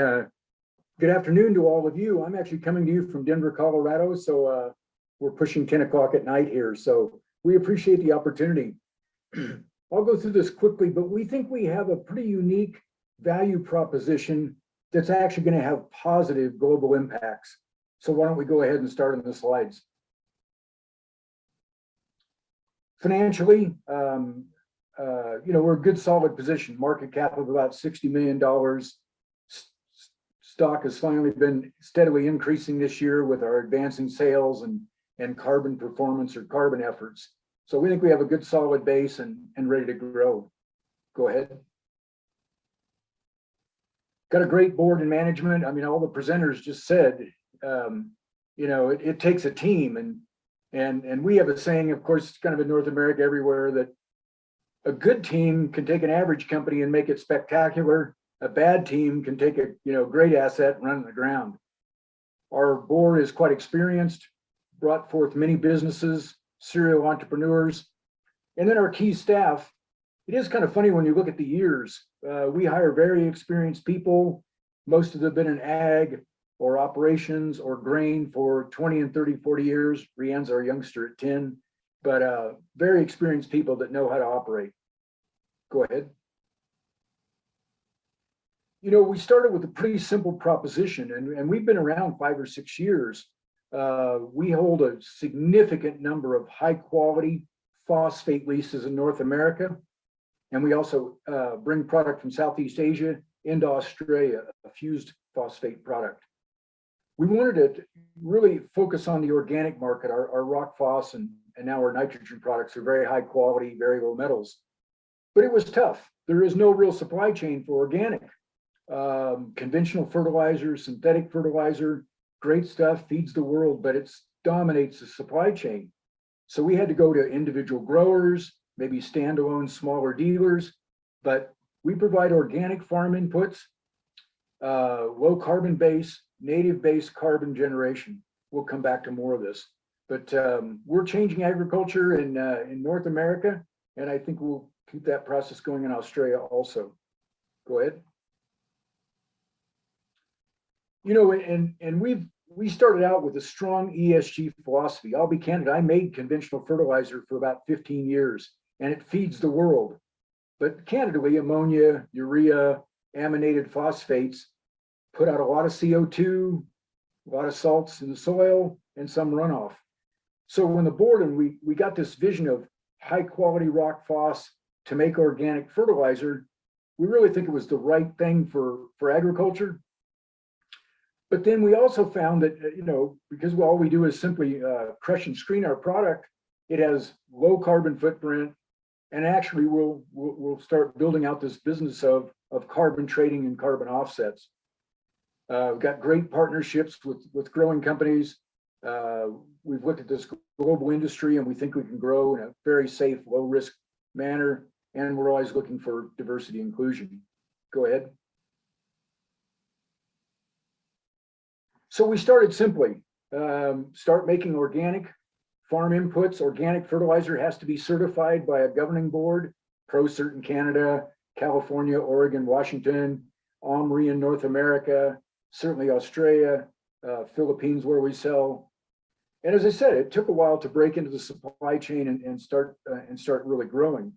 good afternoon to all of you. I'm actually coming to you from Denver, Colorado, so we're pushing 10 o'clock at night here, so we appreciate the opportunity. I'll go through this quickly, but we think we have a pretty unique value proposition that's actually going to have positive global impacts. So why don't we go ahead and start on the slides. Financially, we're a good solid position, market cap of about $60 million. Stock has finally been steadily increasing this year with our advancing sales and carbon performance or carbon efforts. So we think we have a good solid base and ready to grow. Go ahead. Got a great board and management. I mean, all the presenters just said, it takes a team, and we have a saying, of course, it's kind of in North America everywhere, that a good team can take an average company and make it spectacular. A bad team can take a great asset and run it in the ground. Our board is quite experienced, brought forth many businesses, serial entrepreneurs, and then our key staff. It is kind of funny when you look at the years. We hire very experienced people. Most of them have been in ag or operations or grain for 20 and 30, 40 years. Rianne's our youngster at 10, but very experienced people that know how to operate. Go ahead. We started with a pretty simple proposition, and we've been around 5 or 6 years. We hold a significant number of high quality phosphate leases in North America. And we also bring product from Southeast Asia into Australia, a fused phosphate product. We wanted to really focus on the organic market. Our rock phos and now our nitrogen products are very high quality, very low metals. But it was tough. There is no real supply chain for organic. Conventional fertilizer, synthetic fertilizer, great stuff, feeds the world, but it dominates the supply chain. So we had to go to individual growers, maybe standalone smaller dealers, but we provide organic farm inputs, low carbon base, native based carbon generation. We'll come back to more of this, but we're changing agriculture in North America, and I think we'll keep that process going in Australia also. Go ahead. And we started out with a strong ESG philosophy. I'll be candid, I made conventional fertilizer for about 15 years, and it feeds the world. But candidly, ammonia, urea, aminated phosphates put out a lot of CO2, a lot of salts in the soil, and some runoff. So when the board and we got this vision of high quality rock phos to make organic fertilizer, we really think it was the right thing for agriculture. But then we also found that, because all we do is simply crush and screen our product, it has low carbon footprint, and actually we'll start building out this business of carbon trading and carbon offsets. We've got great partnerships with growing companies. We've looked at this global industry, and we think we can grow in a very safe, low risk manner, and we're always looking for diversity inclusion. Go ahead. So we started simply, start making organic farm inputs. Organic fertilizer has to be certified by a governing board, ProCert in Canada, California, Oregon, Washington, OMRI in North America, certainly Australia, Philippines where we sell. And as I said, it took a while to break into the supply chain and start really growing.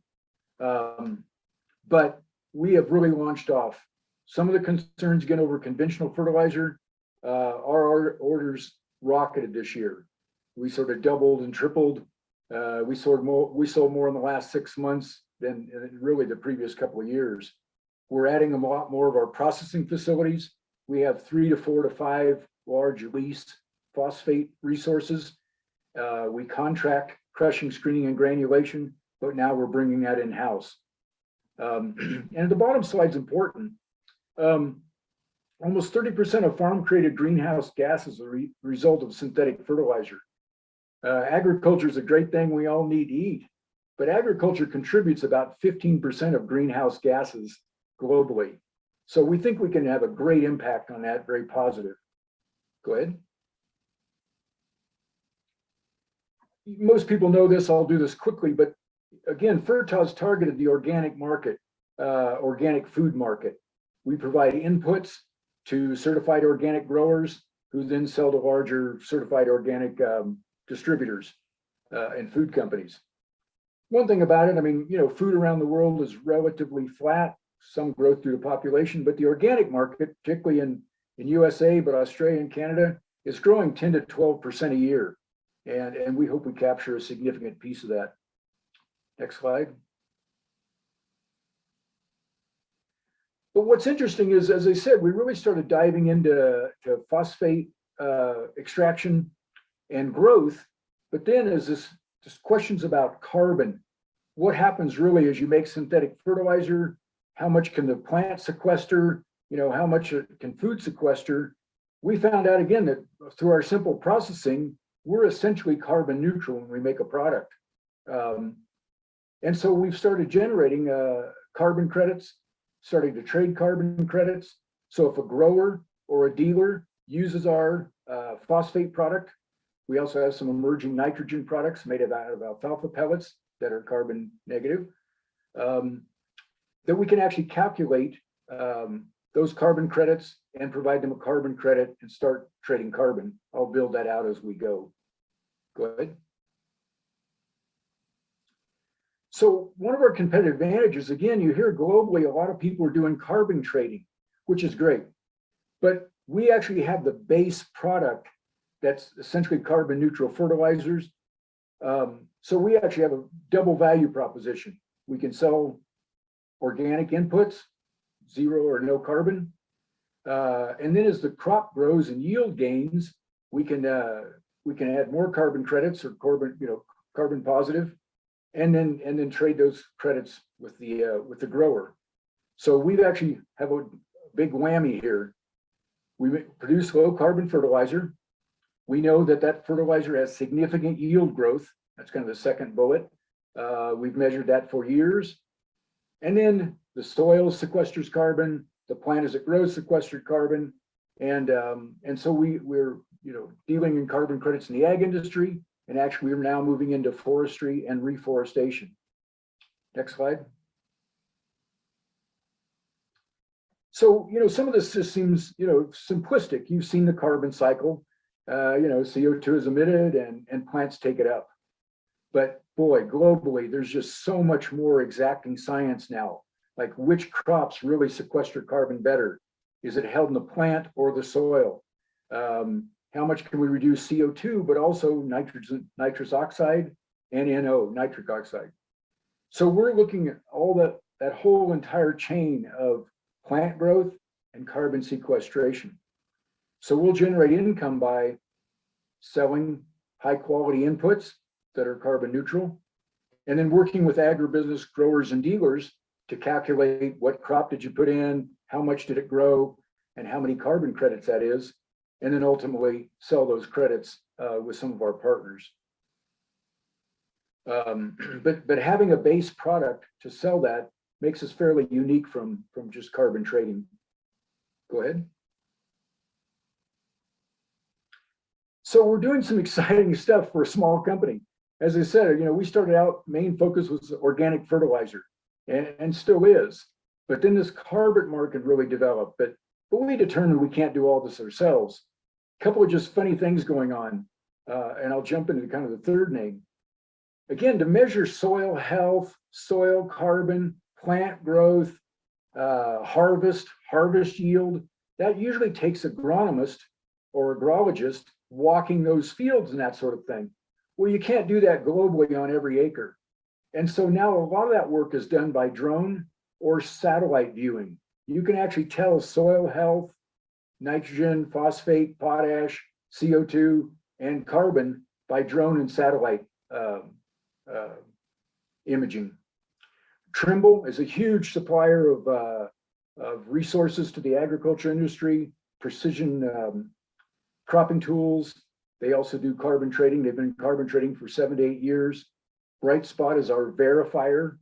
But we have really launched off. Some of the concerns again over conventional fertilizer, our orders rocketed this year. We sort of doubled and tripled. We sold more in the last 6 months than really the previous couple of years. We're adding a lot more of our processing facilities. We have 3 to 4 to 5 large leased phosphate resources. We contract crushing, screening, and granulation, but now we're bringing that in-house. And the bottom slide's important. Almost 30% of farm-created greenhouse gases are a result of synthetic fertilizer. Agriculture is a great thing. We all need to eat, but agriculture contributes about 15% of greenhouse gases globally. So we think we can have a great impact on that, very positive. Go ahead. Most people know this, I'll do this quickly, but again, Fertoz targeted the organic market, organic food market. We provide inputs to certified organic growers who then sell to larger certified organic distributors and food companies. One thing about it, food around the world is relatively flat, some growth due to population, but the organic market, particularly in USA, but Australia and Canada, is growing 10 to 12% a year. And we hope we capture a significant piece of that. Next slide. But what's interesting is, as I said, we really started diving into phosphate extraction and growth. But then as this questions about carbon, what happens really as you make synthetic fertilizer? How much can the plant sequester? How much can food sequester? we found out again that through our simple processing, we're essentially carbon neutral when we make a product. And so we've started generating carbon credits, starting to trade carbon credits. So if a grower or a dealer uses our phosphate product, we also have some emerging nitrogen products made out of alfalfa pellets that are carbon negative, that we can actually calculate those carbon credits and provide them a carbon credit and start trading carbon. I'll build that out as we go. Go ahead. So one of our competitive advantages, again, you hear globally, a lot of people are doing carbon trading, which is great. But we actually have the base product that's essentially carbon neutral fertilizers. So we actually have a double value proposition. We can sell organic inputs, zero or no carbon. And then as the crop grows and yield gains, we can add more carbon credits or carbon positive, and then trade those credits with the grower. So we actually have a big whammy here. We produce low carbon fertilizer. We know that fertilizer has significant yield growth. That's kind of the second bullet. We've measured that for years. And then the soil sequesters carbon, the plant as it grows sequestered carbon. And so we're dealing in carbon credits in the ag industry, and actually we're now moving into forestry and reforestation. Next slide. So, some of this just seems, simplistic. You've seen the carbon cycle, CO2 is emitted and plants take it up. But boy, globally, there's just so much more exacting science now, like which crops really sequester carbon better. Is it held in the plant or the soil? How much can we reduce CO2, but also nitrous oxide and NO, nitric oxide. So we're looking at all that whole entire chain of plant growth and carbon sequestration. So we'll generate income by selling high quality inputs that are carbon neutral, and then working with agribusiness growers and dealers to calculate what crop did you put in, how much did it grow, and how many carbon credits that is, and then ultimately sell those credits with some of our partners. But having a base product to sell that makes us fairly unique from just carbon trading. Go ahead. So we're doing some exciting stuff for a small company. As I said, we started out, main focus was organic fertilizer, and still is. But then this carbon market really developed. But we determined we can't do all this ourselves. A couple of just funny things going on, and I'll jump into kind of the third name. Again, to measure soil health, soil carbon, plant growth, harvest yield, that usually takes an agronomist or agrologist walking those fields and that sort of thing. Well, you can't do that globally on every acre. And so now a lot of that work is done by drone or satellite viewing. You can actually tell soil health, nitrogen, phosphate, potash, CO2, and carbon by drone and satellite imaging. Trimble is a huge supplier of resources to the agriculture industry, precision cropping tools. They also do carbon trading. They've been carbon trading for 7 to 8 years. Bright Spot is our verifier.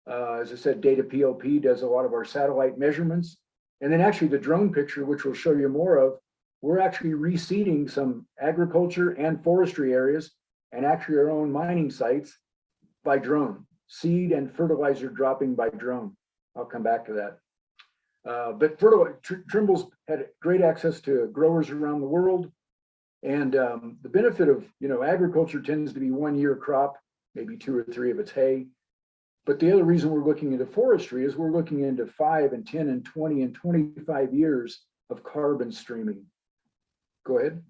As I said, Data PLP does a lot of our satellite measurements. And then actually the drone picture, which we'll show you more of, we're actually reseeding some agriculture and forestry areas and actually our own mining sites by drone. Seed and fertilizer dropping by drone. I'll come back to that. But Trimble's had great access to growers around the world. And the benefit of, agriculture tends to be 1 year crop, maybe 2 or 3 of its hay. But the other reason we're looking into forestry is we're looking into 5 and 10 and 20 and 25 years of carbon streaming. Go ahead.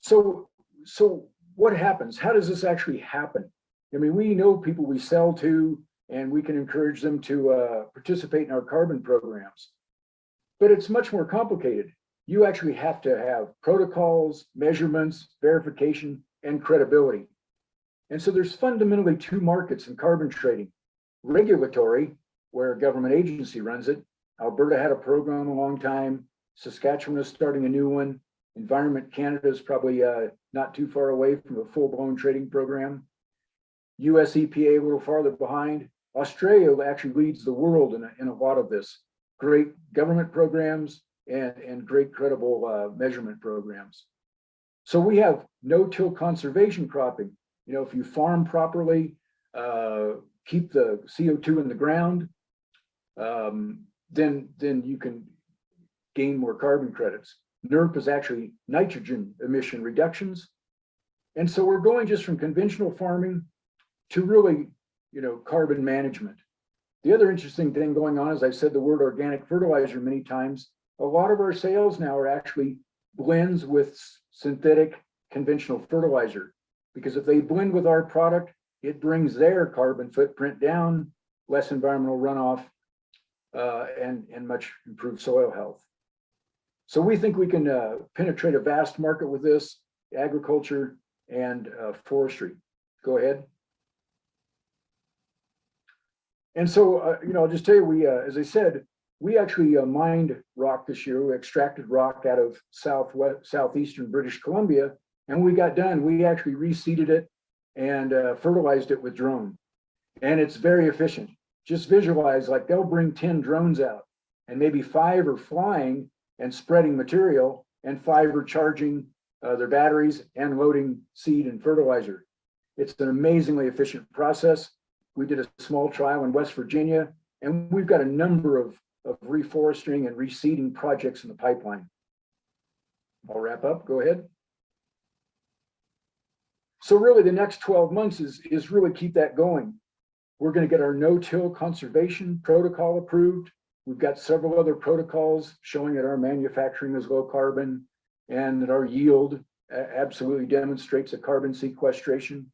So what happens? How does this actually happen? I mean, we know people we sell to, and we can encourage them to participate in our carbon programs. But it's much more complicated. You actually have to have protocols, measurements, verification, and credibility. And so there's fundamentally 2 markets in carbon trading: regulatory, where a government agency runs it, Alberta had a program a long time. Saskatchewan is starting a new one. Environment Canada is probably not too far away from a full-blown trading program. US EPA a little farther behind. Australia actually leads the world in a lot of this. Great government programs and great credible measurement programs. So we have no-till conservation cropping. You know, if you farm properly, keep the CO2 in the ground, then you can gain more carbon credits. NERP is actually nitrogen emission reductions. And so we're going just from conventional farming to really, you know, carbon management. The other interesting thing going on is I've said the word organic fertilizer many times. A lot of our sales now are actually blends with synthetic conventional fertilizer, because if they blend with our product, it brings their carbon footprint down, less environmental runoff, and much improved soil health. So we think we can penetrate a vast market with this, agriculture and forestry. Go ahead. And so, you know, I'll just tell you, we, as I said, we actually mined rock this year. We extracted rock out of southeastern British Columbia, and we got done. We actually reseeded it and fertilized it with drone. And it's very efficient. Just visualize, like they'll bring 10 drones out and maybe 5 are flying and spreading material, and 5 are charging their batteries and loading seed and fertilizer. It's an amazingly efficient process. We did a small trial in West Virginia, and we've got a number of reforesting and reseeding projects in the pipeline. I'll wrap up, go ahead. So really the next 12 months is really keep that going. We're going to get our no-till conservation protocol approved. We've got several other protocols showing that our manufacturing is low carbon and that our yield absolutely demonstrates a carbon sequestration.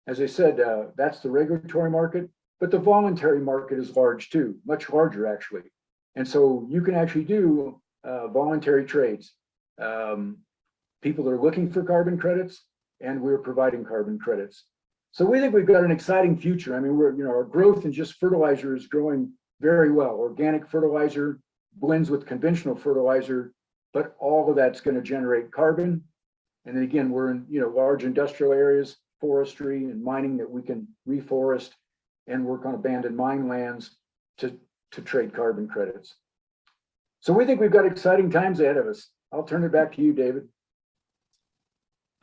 As I said, that's the regulatory market, but the voluntary market is large too, much larger actually. And so you can actually do voluntary trades. People are looking for carbon credits, and we're providing carbon credits. So we think we've got an exciting future. I mean, our growth in just fertilizer is growing very well. Organic fertilizer blends with conventional fertilizer, but all of that's going to generate carbon. And then again, we're in large industrial areas, forestry and mining that we can reforest and work on abandoned mine lands to trade carbon credits. So we think we've got exciting times ahead of us. I'll turn it back to you, David.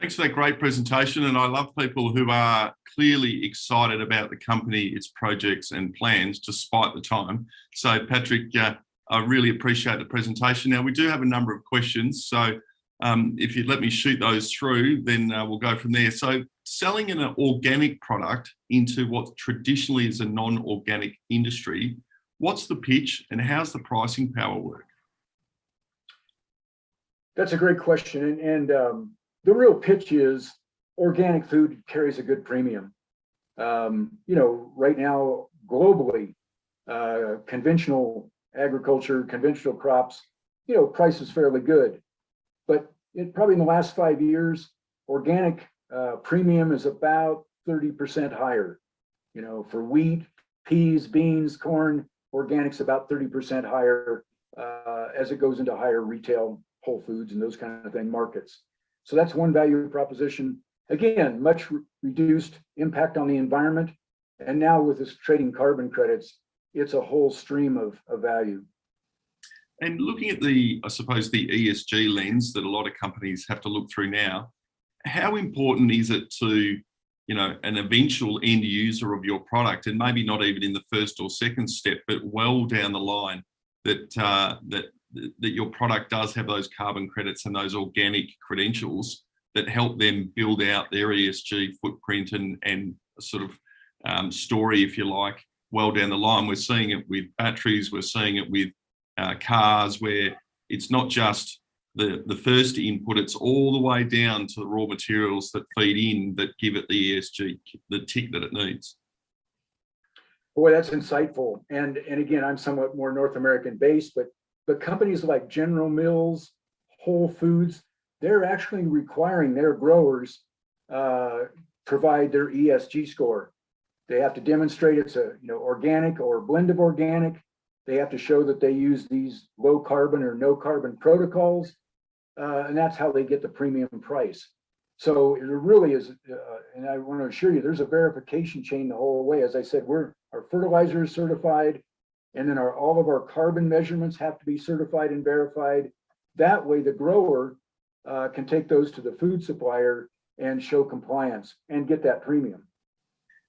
Thanks for that great presentation. And I love people who are clearly excited about the company, its projects and plans despite the time. So Patrick, I really appreciate the presentation. Now we do have a number of questions. So if you'd let me shoot those through, then we'll go from there. So selling an organic product into what traditionally is a non-organic industry, what's the pitch and how's the pricing power work? That's a great question. And the real pitch is organic food carries a good premium. Right now, globally, conventional agriculture, conventional crops, price is fairly good. But probably in the last 5 years, organic premium is about 30% higher. For wheat, peas, beans, corn, organic's about 30% higher as it goes into higher retail, Whole Foods and those kind of thing markets. So that's one value proposition. Again, much reduced impact on the environment. And now with this trading carbon credits, it's a whole stream of value. And looking at I suppose the ESG lens that a lot of companies have to look through now, how important is it to, an eventual end user of your product, and maybe not even in the first or second step, but well down the line, that your product does have those carbon credits and those organic credentials that help them build out their ESG footprint and sort of story, if you like, well down the line. We're seeing it with batteries, we're seeing it with cars, where it's not just the first input, it's all the way down to the raw materials that feed in that give it the ESG, the tick that it needs. Boy, that's insightful. And again, I'm somewhat more North American based, but companies like General Mills, Whole Foods, they're actually requiring their growers provide their ESG score. They have to demonstrate it's organic or a blend of organic. They have to show that they use these low carbon or no carbon protocols, and that's how they get the premium price. So it really is, and I want to assure you, there's a verification chain the whole way. As I said, our fertilizer is certified, and then all of our carbon measurements have to be certified and verified. That way, the grower can take those to the food supplier and show compliance and get that premium.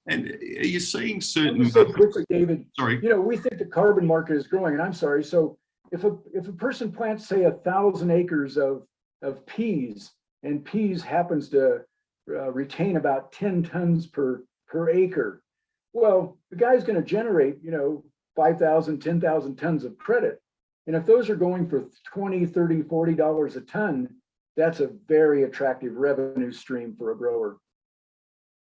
And are you seeing certain? Say quickly, David. Sorry. You know, we think the carbon market is growing, and I'm sorry. So if a person plants, say, 1,000 acres of peas, and peas happens to retain about 10 tons per acre, well, the guy's going to generate, 5,000, 10,000 tons of credit. And if those are going for $20, $30, $40 a ton, that's a very attractive revenue stream for a grower.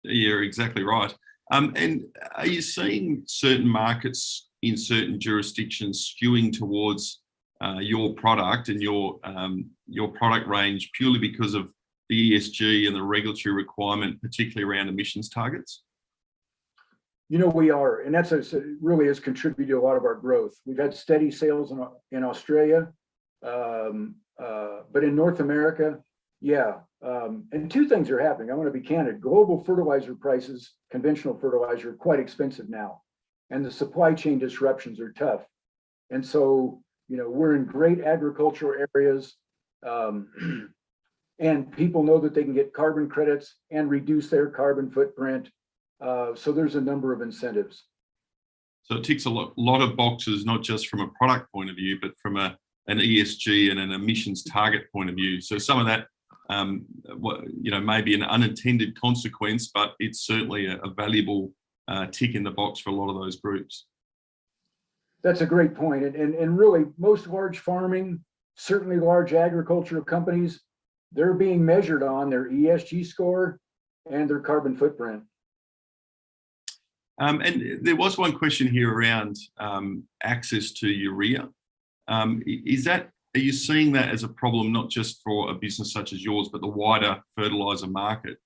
You're exactly right. And are you seeing certain markets in certain jurisdictions skewing towards your product and your product range purely because of the ESG and the regulatory requirement, particularly around emissions targets? We are, and that's really has contributed to a lot of our growth. We've had steady sales in Australia, but in North America, yeah. And two things are happening. I want to be candid. Global fertilizer prices, conventional fertilizer, are quite expensive now, and the supply chain disruptions are tough. And so, we're in great agricultural areas, and people know that they can get carbon credits and reduce their carbon footprint. So there's a number of incentives. So it ticks a lot of boxes, not just from a product point of view, but from an ESG and an emissions target point of view. So some of that, maybe an unintended consequence, but it's certainly a valuable tick in the box for a lot of those groups. That's a great point. And really, most large farming, certainly large agricultural companies, they're being measured on their ESG score and their carbon footprint. And there was one question here around access to urea. Are you seeing that as a problem, not just for a business such as yours, but the wider fertilizer market,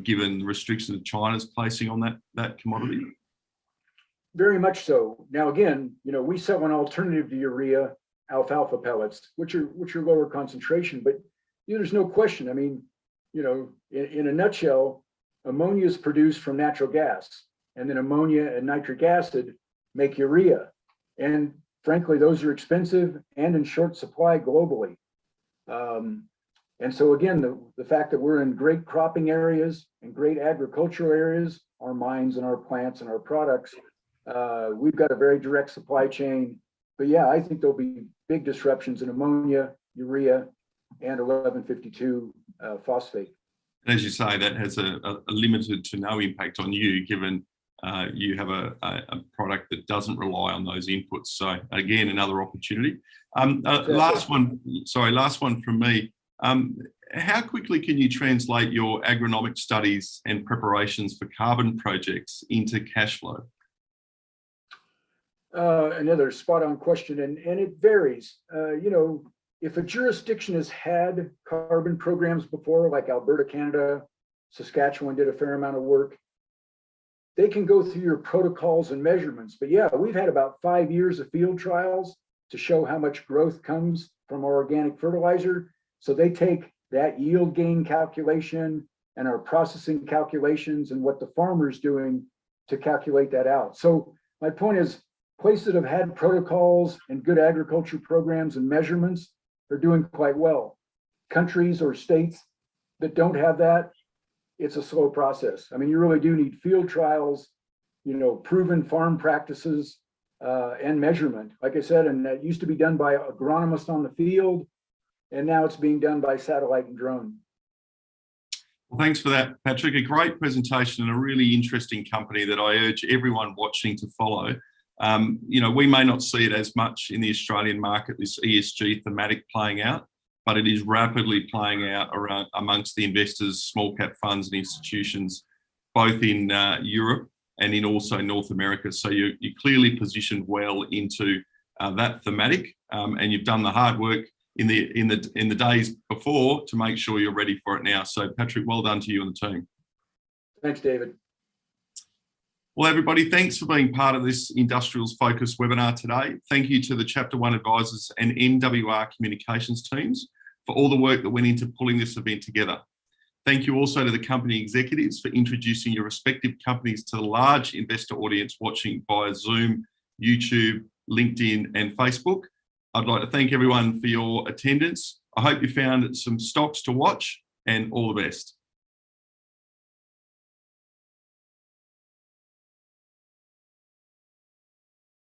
given the restrictions that China's placing on that commodity? Very much so. Now, again, we sell an alternative to urea, alfalfa pellets, which are lower concentration, but there's no question. I mean, in a nutshell, ammonia is produced from natural gas, and then ammonia and nitric acid make urea. And frankly, those are expensive and in short supply globally. And so again, the fact that we're in great cropping areas and great agricultural areas, our mines and our plants and our products, we've got a very direct supply chain. But yeah, I think there'll be big disruptions in ammonia, urea, and 1152 phosphate. And as you say, that has a limited to no impact on you, given you have a product that doesn't rely on those inputs. So again, another opportunity. Last one from me. How quickly can you translate your agronomic studies and preparations for carbon projects into cash flow? Another spot on question, and it varies. If a jurisdiction has had carbon programs before, like Alberta, Canada, Saskatchewan did a fair amount of work, they can go through your protocols and measurements. But yeah, we've had about 5 years of field trials to show how much growth comes from our organic fertilizer. So they take that yield gain calculation and our processing calculations and what the farmer's doing to calculate that out. So my point is, places that have had protocols and good agriculture programs and measurements are doing quite well. Countries or states that don't have that, it's a slow process. I mean, you really do need field trials, proven farm practices and measurement. Like I said, and that used to be done by agronomists on the field, and now it's being done by satellite and drone. Well, thanks for that, Patrick. A great presentation and a really interesting company that I urge everyone watching to follow. We may not see it as much in the Australian market, this ESG thematic playing out, but it is rapidly playing out around amongst the investors, small cap funds and institutions, both in Europe and in also North America. So you're clearly positioned well into that thematic, and you've done the hard work in the days before to make sure you're ready for it now. So Patrick, well done to you and the team. Thanks, David. Well, everybody, thanks for being part of this Industrials Focus webinar today. Thank you to the Chapter 1 advisors and NWR communications teams for all the work that went into pulling this event together. Thank you also to the company executives for introducing your respective companies to the large investor audience watching via Zoom, YouTube, LinkedIn, and Facebook. I'd like to thank everyone for your attendance. I hope you found some stocks to watch, and all the best.